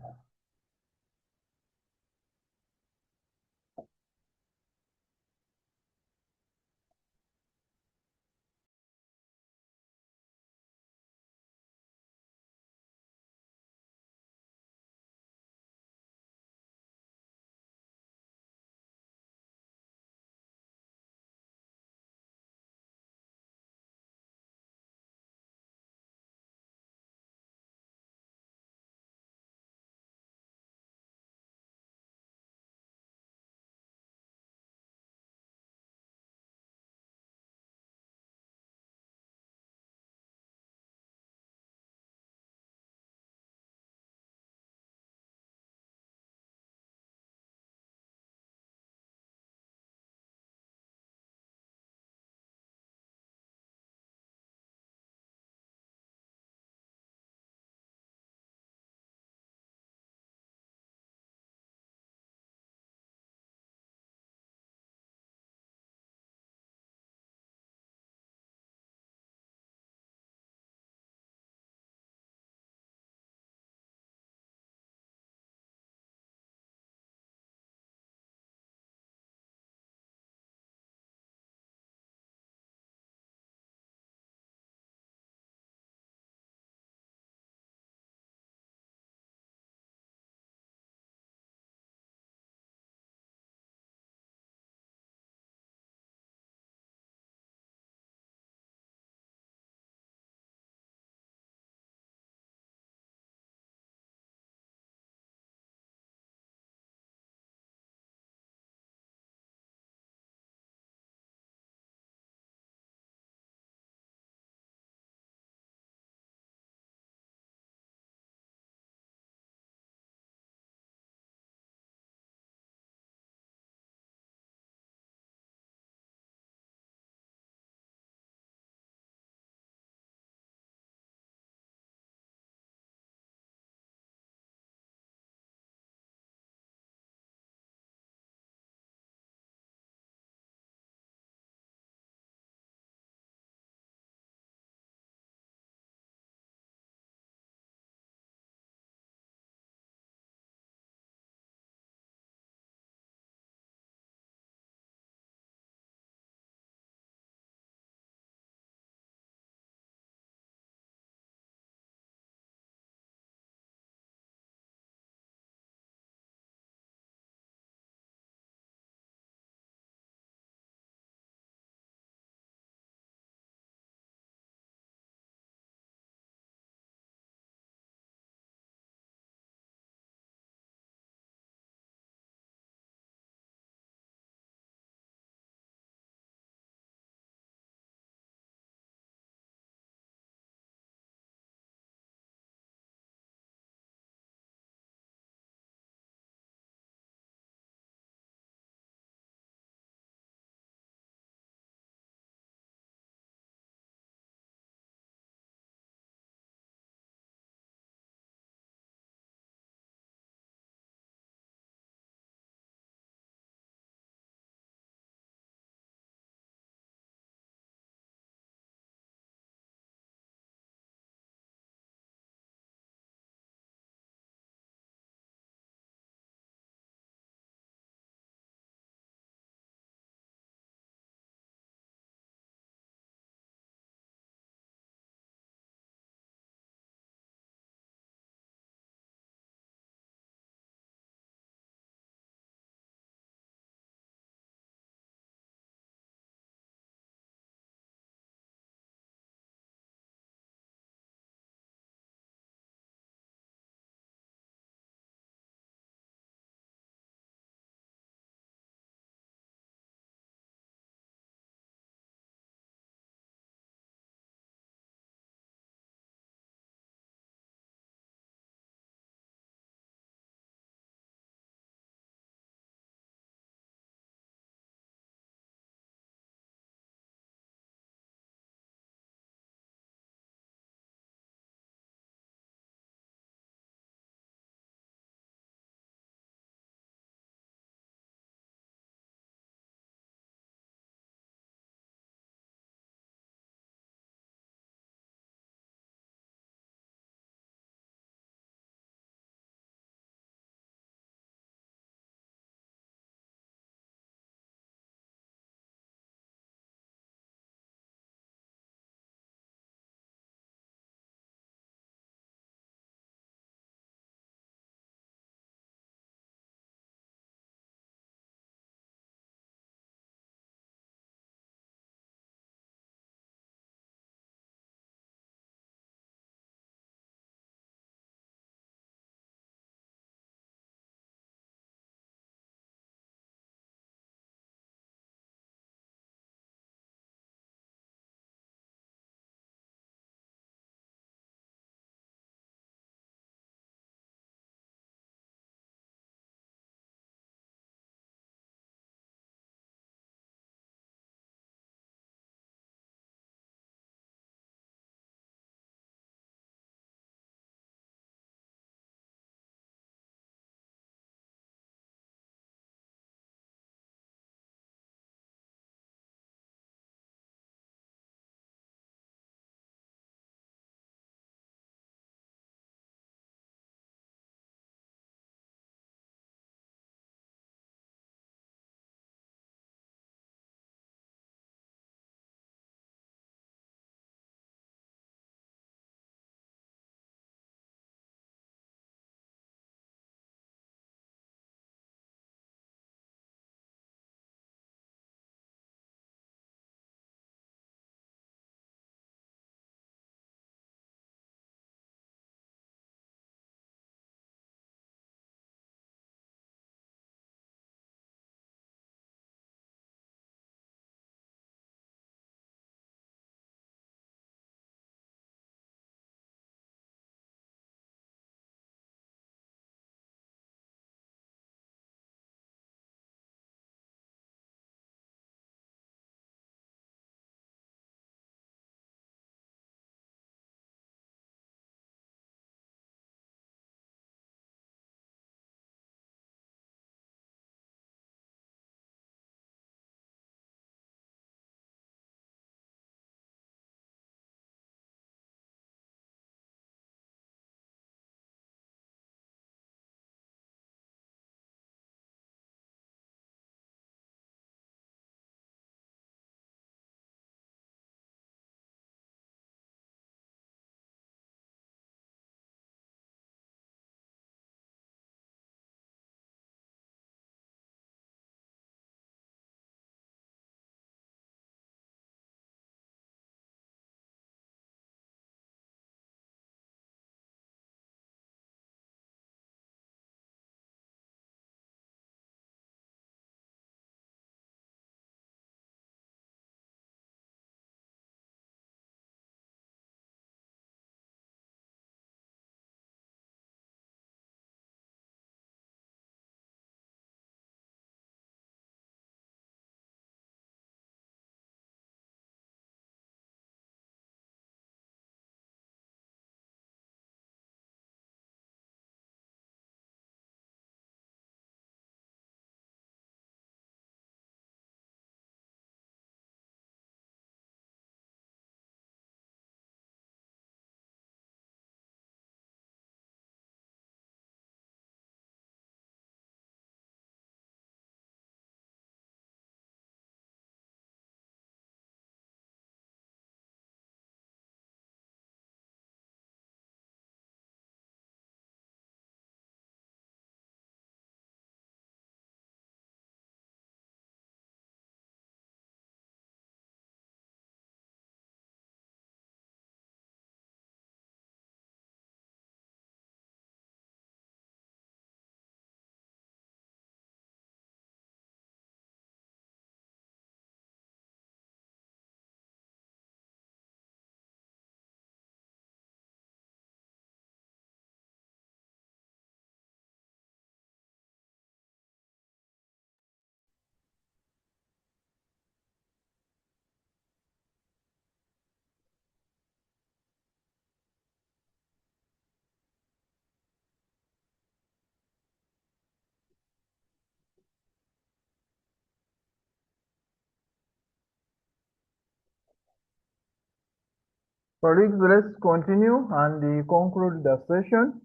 Colleagues, let's continue and conclude the session.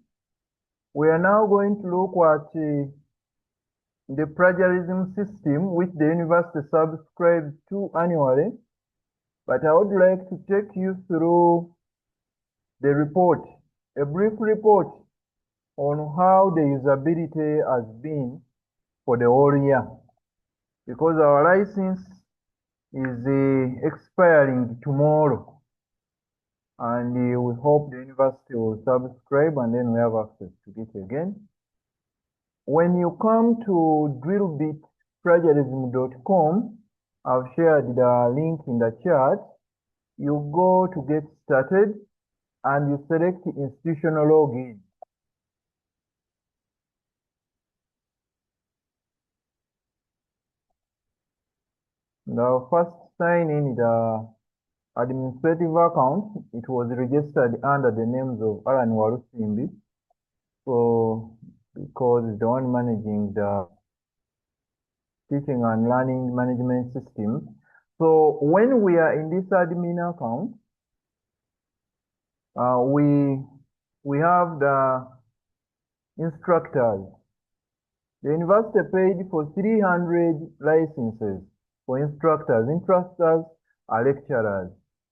We are now going to look at the plagiarism system which the university subscribes to annually. But I would like to take you through the report, a brief report on how the usability has been for the whole year. Because our license is expiring tomorrow. And we hope the university will subscribe and then we have access to it again. When you come to drillbitplagiarism.com, I've shared the link in the chat. You go to get started and you select institutional login. Now first sign in the administrative account. It was registered under the names of Alan Warusimbi. So because it's the one managing the teaching and learning management system. So when we are in this admin account, we have the instructors. The university paid for 300 licenses for instructors. Instructors are lecturers.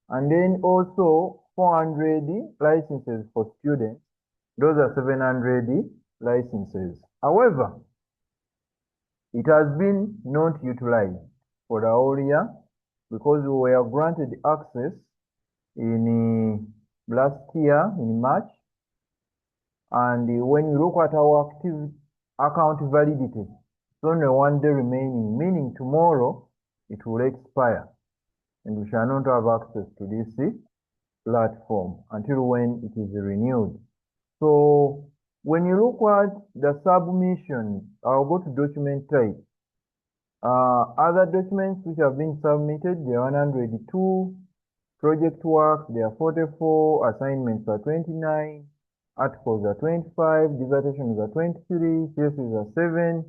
And then also 400 licenses for students. Those are 700 licenses. However, it has been not utilized for the whole year because we were granted access in last year in March. And when you look at our active account validity, it's only 1 day remaining, meaning tomorrow it will expire. And we shall not have access to this platform until when it is renewed. So when you look at the submission, I'll go to document type. Other documents which have been submitted, there are 102. Project work, there are 44. Assignments are 29. Articles are 25. Dissertations are 23. Theses are 7.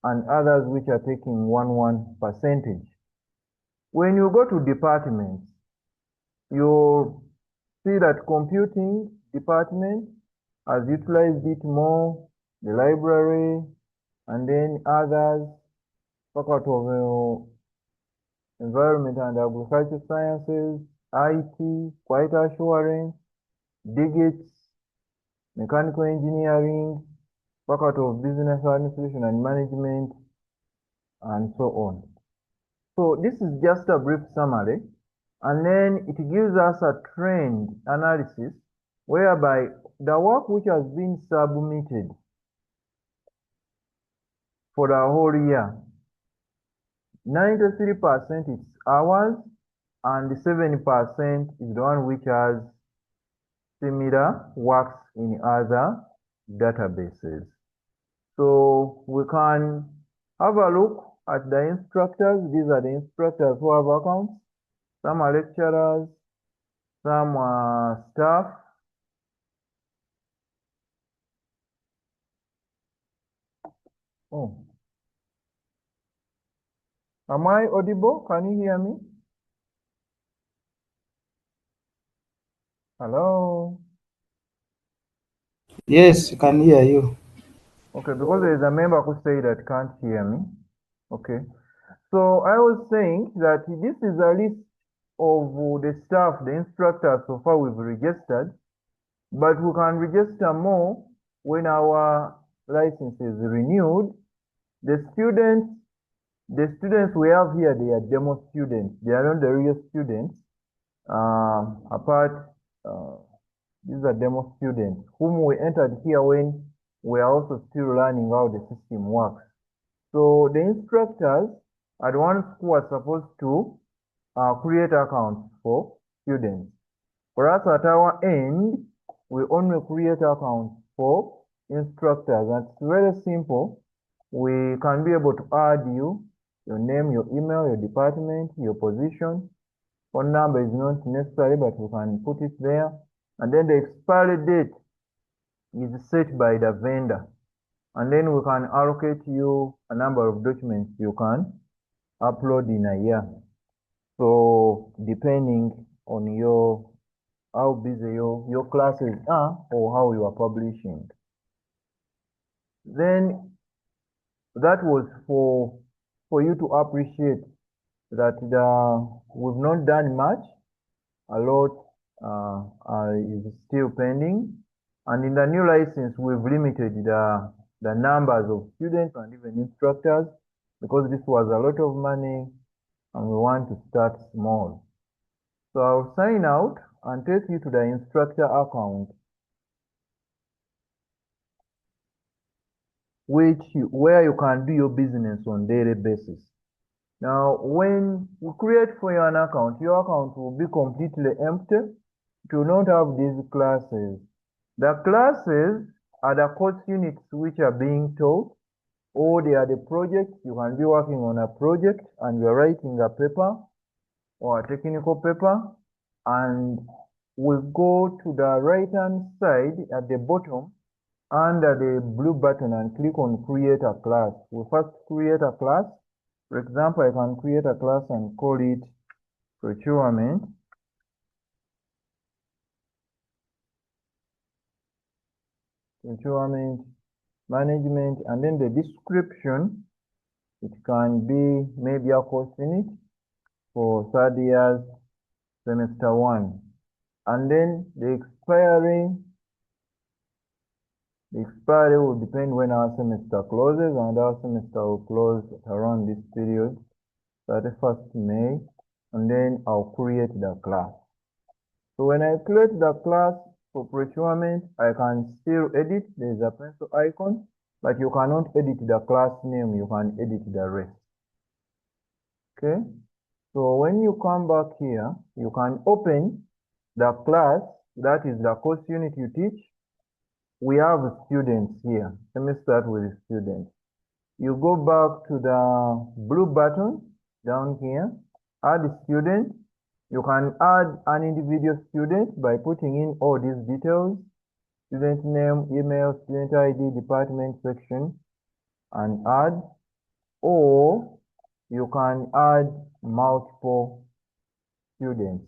And others which are taking 1%. When you go to departments, you'll see that computing department has utilized it more, the library, and then others, Faculty of Environment and Agriculture Sciences, IT, Quality Assurance, Digits, Mechanical Engineering, Faculty of Business Administration and Management, and so on. So this is just a brief summary, and then it gives us a trend analysis whereby the work which has been submitted for the whole year, 93% is ours, and 7% is the one which has similar works in other databases. So we can have a look at the instructors. These are the instructors who have accounts. Some are lecturers, some are staff. Oh. Am I audible? Can you hear me? Hello? Yes, I can hear you. Okay, because there is a member who said that can't hear me. Okay. So I was saying that this is a list of the staff, the instructors so far we've registered, but we can register more when our license is renewed. The students we have here, they are demo students. They are not the real students. These are demo students whom we entered here when we are also still learning how the system works. So the instructors are the ones who are supposed to create accounts for students. For us at our end, we only create accounts for instructors. That's very simple. We can be able to add you, your name, your email, your department, your position. Phone number is not necessary, but we can put it there. And then the expiry date is set by the vendor. And then we can allocate you a number of documents you can upload in a year. So depending on your how busy your classes are or how you are publishing. Then that was for you to appreciate that we've not done much. A lot is still pending. And in the new license, we've limited the numbers of students and even instructors because this was a lot of money and we want to start small. So I'll sign out and take you to the instructor account, where you can do your business on daily basis. Now, when you create for you an account, your account will be completely empty. It will not have these classes. The classes are the course units which are being taught, or they are the projects. You can be working on a project and you're writing a paper or a technical paper, and we go to the right-hand side at the bottom under the blue button and click on create a class. We first create a class. For example, I can create a class and call it procurement. Procurement management, and then the description, it can be maybe a course unit for third year's semester 1. And then the expiry will depend when our semester closes, and our semester will close around this period, 31st May, and then I'll create the class. So when I create the class for procurement, I can still edit. There's a pencil icon, but you cannot edit the class name. You can edit the rest. Okay. So when you come back here, you can open the class, that is the course unit you teach. We have students here. Let me start with students. You go back to the blue button down here, add student. You can add an individual student by putting in all these details: student name, email, student ID, department, section, and add. Or you can add multiple students.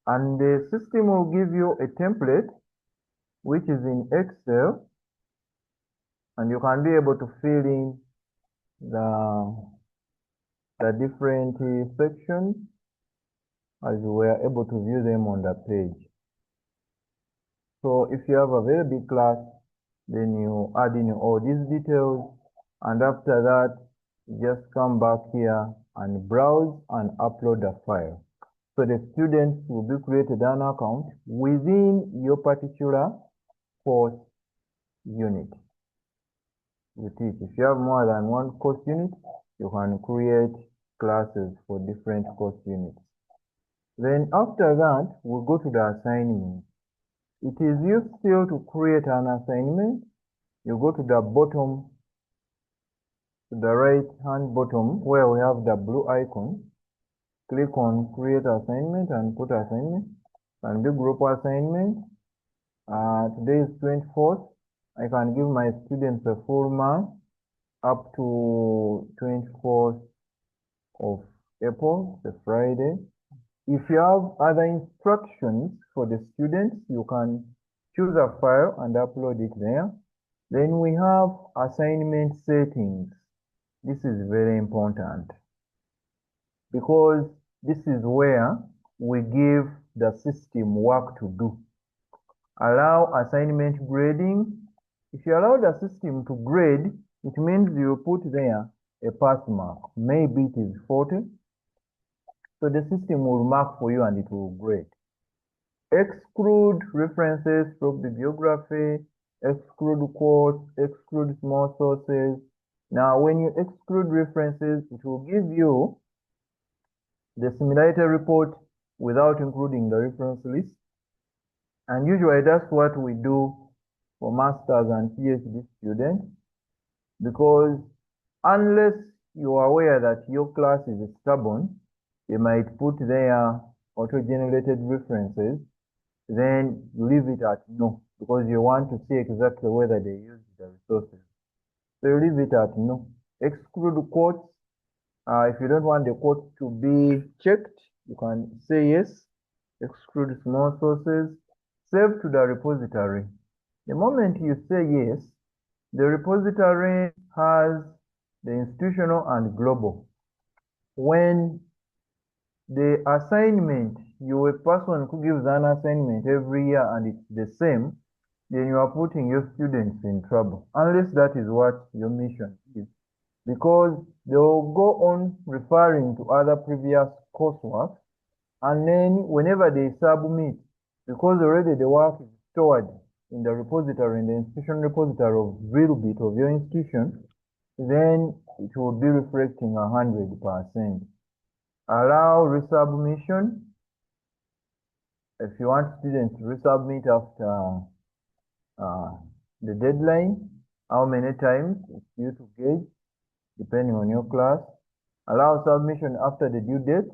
And the system will give you a template which is in Excel, and you can be able to fill in the different sections as you were able to view them on the page. So if you have a very big class, then you add in all these details, and after that, you just come back here and browse and upload the file. So the students will be created an account within your particular course unit you teach. If you have more than one course unit, you can create classes for different course units. Then after that, we'll go to the assignment. It is useful to create an assignment. You go to the bottom, to the right-hand bottom, where we have the blue icon. Click on create assignment and put assignment. And do group assignment. Today is 24th. I can give my students a full month up to 24th of April, the Friday. If you have other instructions for the students, you can choose a file and upload it there. Then we have assignment settings. This is very important because this is where we give the system work to do. Allow assignment grading. If you allow the system to grade, it means you put there a pass mark. Maybe it is 40. So the system will mark for you and it will grade. Exclude references from bibliography, exclude quotes, exclude small sources. Now, when you exclude references, it will give you the similarity report without including the reference list. And usually that's what we do for masters and PhD students, because unless you are aware that your class is stubborn, you might put there auto-generated references, then you leave it at no, because you want to see exactly whether they used the resources. So you leave it at no. Exclude quotes. If you don't want the quotes to be checked, you can say yes. Exclude small sources. save to the repository. The moment you say yes, the repository has the institutional and global. When the assignment, you're a person who gives an assignment every year and it's the same, then you are putting your students in trouble, unless that is what your mission is. Because they will go on referring to other previous coursework, and then whenever they submit, because already the work is stored in the repository, in the institution repository of real bit of your institution, then it will be reflecting 100%. Allow resubmission. If you want students to resubmit after the deadline, how many times it's due to gauge, depending on your class. Allow submission after the due date.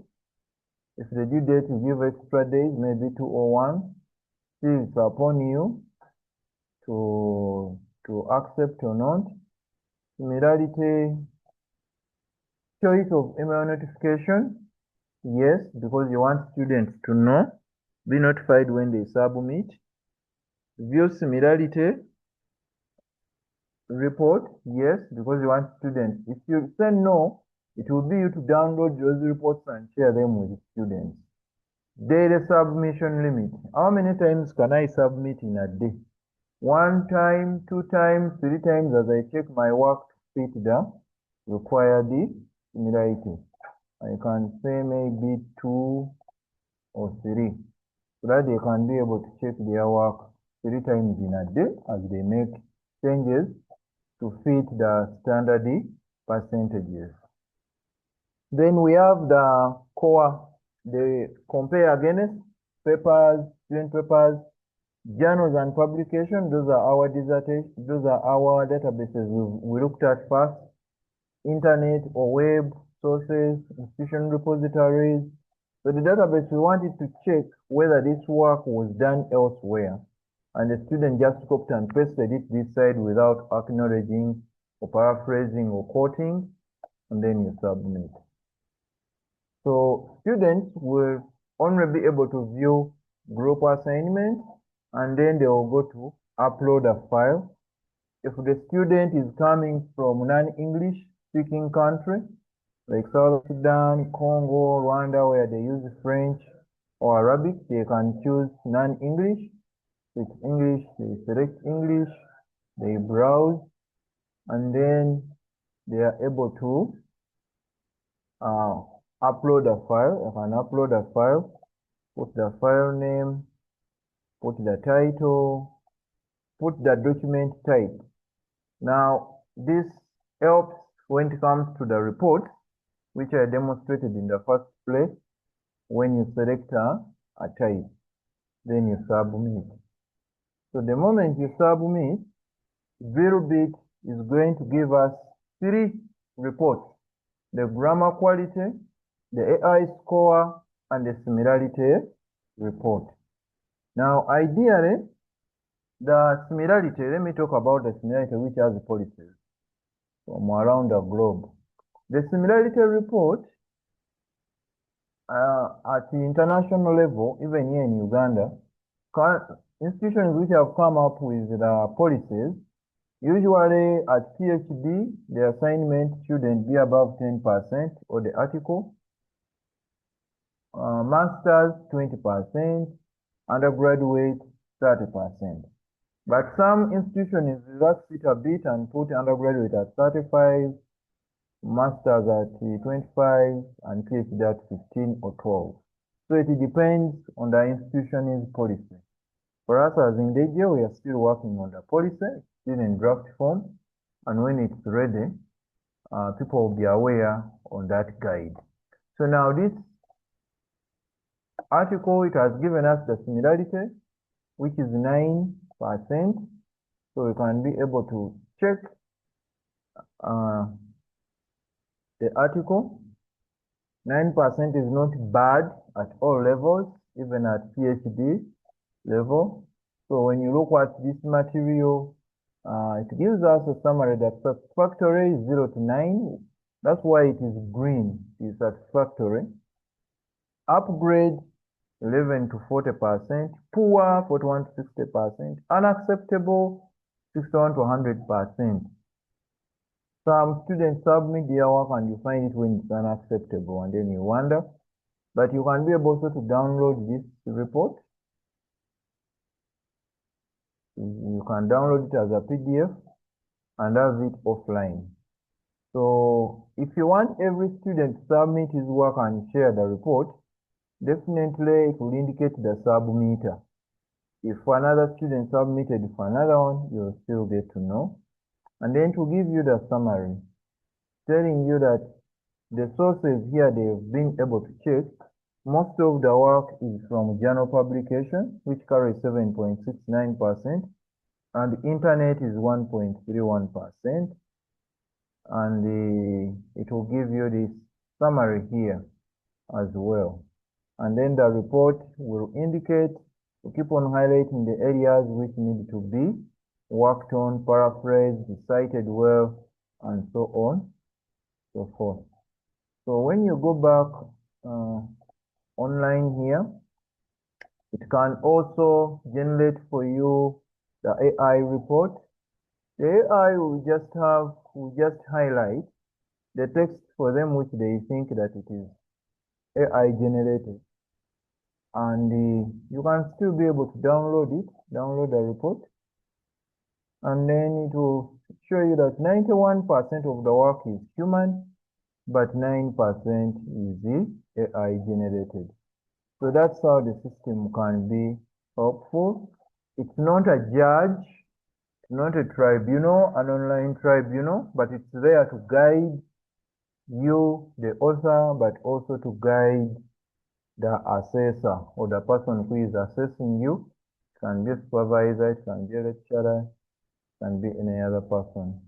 If the due date you give extra days, maybe 2 or 1, still it's upon you to accept or not. Similarity, choice of email notification. Yes, because you want students to know, be notified when they submit. View similarity report. Yes, because you want students. If you say no, it will be you to download those reports and share them with students. Daily submission limit. How many times can I submit in a day? 1 time, 2 times, 3 times as I check my work to fit the required similarity. I can say maybe 2 or 3, so that they can be able to check their work 3 times in a day as they make changes to fit the standard percentages. Then we have the core, the compare against papers, student papers, journals and publications. Those are our dissertations, those are our databases we looked at first. Internet or web sources, institution repositories. So the database, we wanted to check whether this work was done elsewhere, and the student just copied and pasted it this side without acknowledging or paraphrasing or quoting, and then you submit. So students will only be able to view group assignments, and then they will go to upload a file. If the student is coming from non-English speaking country, like South Sudan, Congo, Rwanda, where they use French or Arabic, they can choose non-English. It's English, they select English, they browse, and then they are able to upload a file. You can upload a file, put the file name, put the title, put the document type. Now, this helps when it comes to the report, which I demonstrated in the first place. When you select a type, then you submit. So the moment you submit, VeroBit is going to give us 3 reports: the grammar quality, the AI score, and the similarity report. Now, ideally, the similarity, let me talk about the similarity which has policies from around the globe. The similarity report at the international level, even here in Uganda, institutions which have come up with the policies, usually at PhD, the assignment shouldn't be above 10% of the article. Masters, 20%, undergraduate, 30%. But some institutions relax it a bit and put undergraduate at 35, masters at 25, and PhD at 15 or 12. So it depends on the institution's policy. For us as in NDU, we are still working on the policy, still in draft form, and when it's ready, people will be aware on that guide. So now this article, it has given us the similarity, which is 9%. So we can be able to check the article. 9% is not bad at all levels, even at PhD level. So when you look at this material, it gives us a summary that satisfactory is 0 to 9. That's why it is green, it's satisfactory. Upgrade 11 to 40%, poor 41 to 60%, unacceptable 61 to 100%. Some students submit their work and you find it when it's unacceptable, and then you wonder. But you can be able to download this report. You can download it as a PDF and have it offline. So if you want every student to submit his work and share the report, definitely it will indicate the submitter. If another student submitted for another one, you'll still get to know. And then to give you the summary, telling you that the sources here they've been able to check, most of the work is from journal publication, which carries 7.69%, and the internet is 1.31%. And it will give you this summary here as well. And then the report will indicate, we keep on highlighting the areas which need to be worked on, paraphrased, cited well, and so on, so forth. So when you go back online here, it can also generate for you the AI report. The AI will just highlight the text for them which they think that it is AI generated. And you can still be able to download the report. And then it will show you that 91% of the work is human, but 9% is the AI generated. So that's how the system can be helpful. It's not a judge, not a tribunal, an online tribunal, but it's there to guide you, the author, but also to guide the assessor or the person who is assessing you. It can be a supervisor, it can be a lecturer, it can be any other person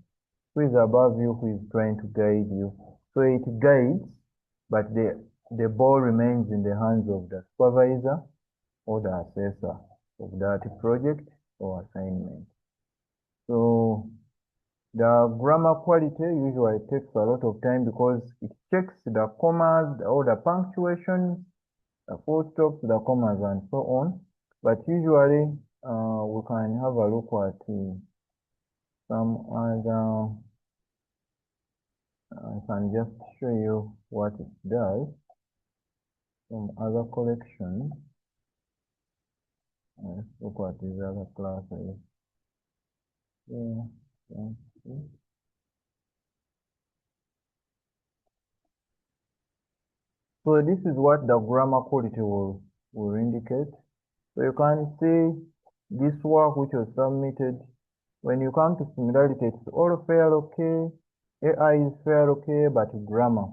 who is above you, who is trying to guide you. So it guides, but the ball remains in the hands of the supervisor or the assessor of that project or assignment. So the grammar quality usually takes a lot of time because it checks the commas or the punctuation, the full stops, the commas, and so on. But usually we can have a look at some other. I can just show you what it does. Some other collections. Let's look at these other classes. Yeah. So this is what the grammar quality will indicate. So you can see this work which was submitted. When you come to similarity, it's all fair okay. AI is fair okay, but grammar.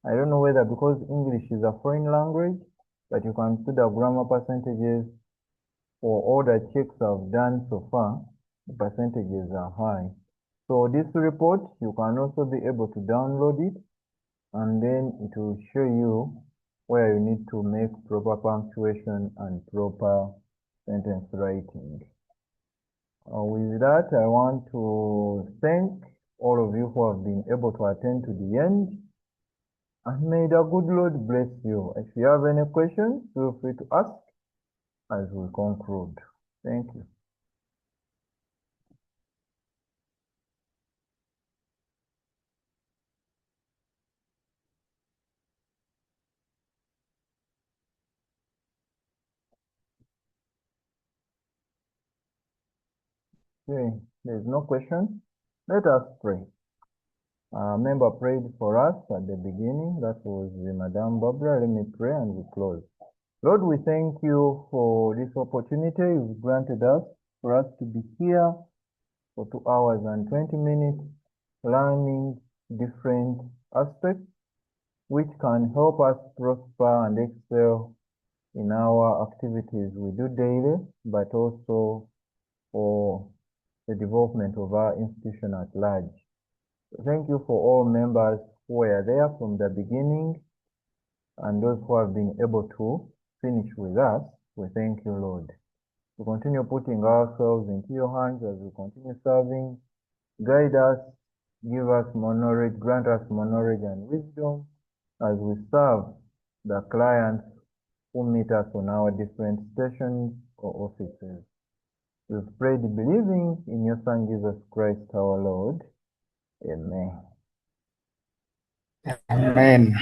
I don't know whether because English is a foreign language, but you can see the grammar percentages for all the checks I've done so far, the percentages are high. So this report, you can also be able to download it, and then it will show you where you need to make proper punctuation and proper sentence writing. With that, I want to thank all of you who have been able to attend to the end. And may the good Lord bless you. If you have any questions, feel free to ask as we conclude. Thank you. Okay, there's no question. Let us pray. A member prayed for us at the beginning. That was Madame Barbara. Let me pray and we close. Lord, we thank you for this opportunity you've granted us for us to be here for 2 hours and 20 minutes learning different aspects which can help us prosper and excel in our activities we do daily, but also for the development of our institution at large. Thank you for all members who were there from the beginning and those who have been able to finish with us. We thank you, Lord. We continue putting ourselves into your hands as we continue serving. Guide us, give us more knowledge, grant us more knowledge and wisdom as we serve the clients who meet us on our different stations or offices. We've prayed believing in your Son Jesus Christ our Lord. Amen. Amen.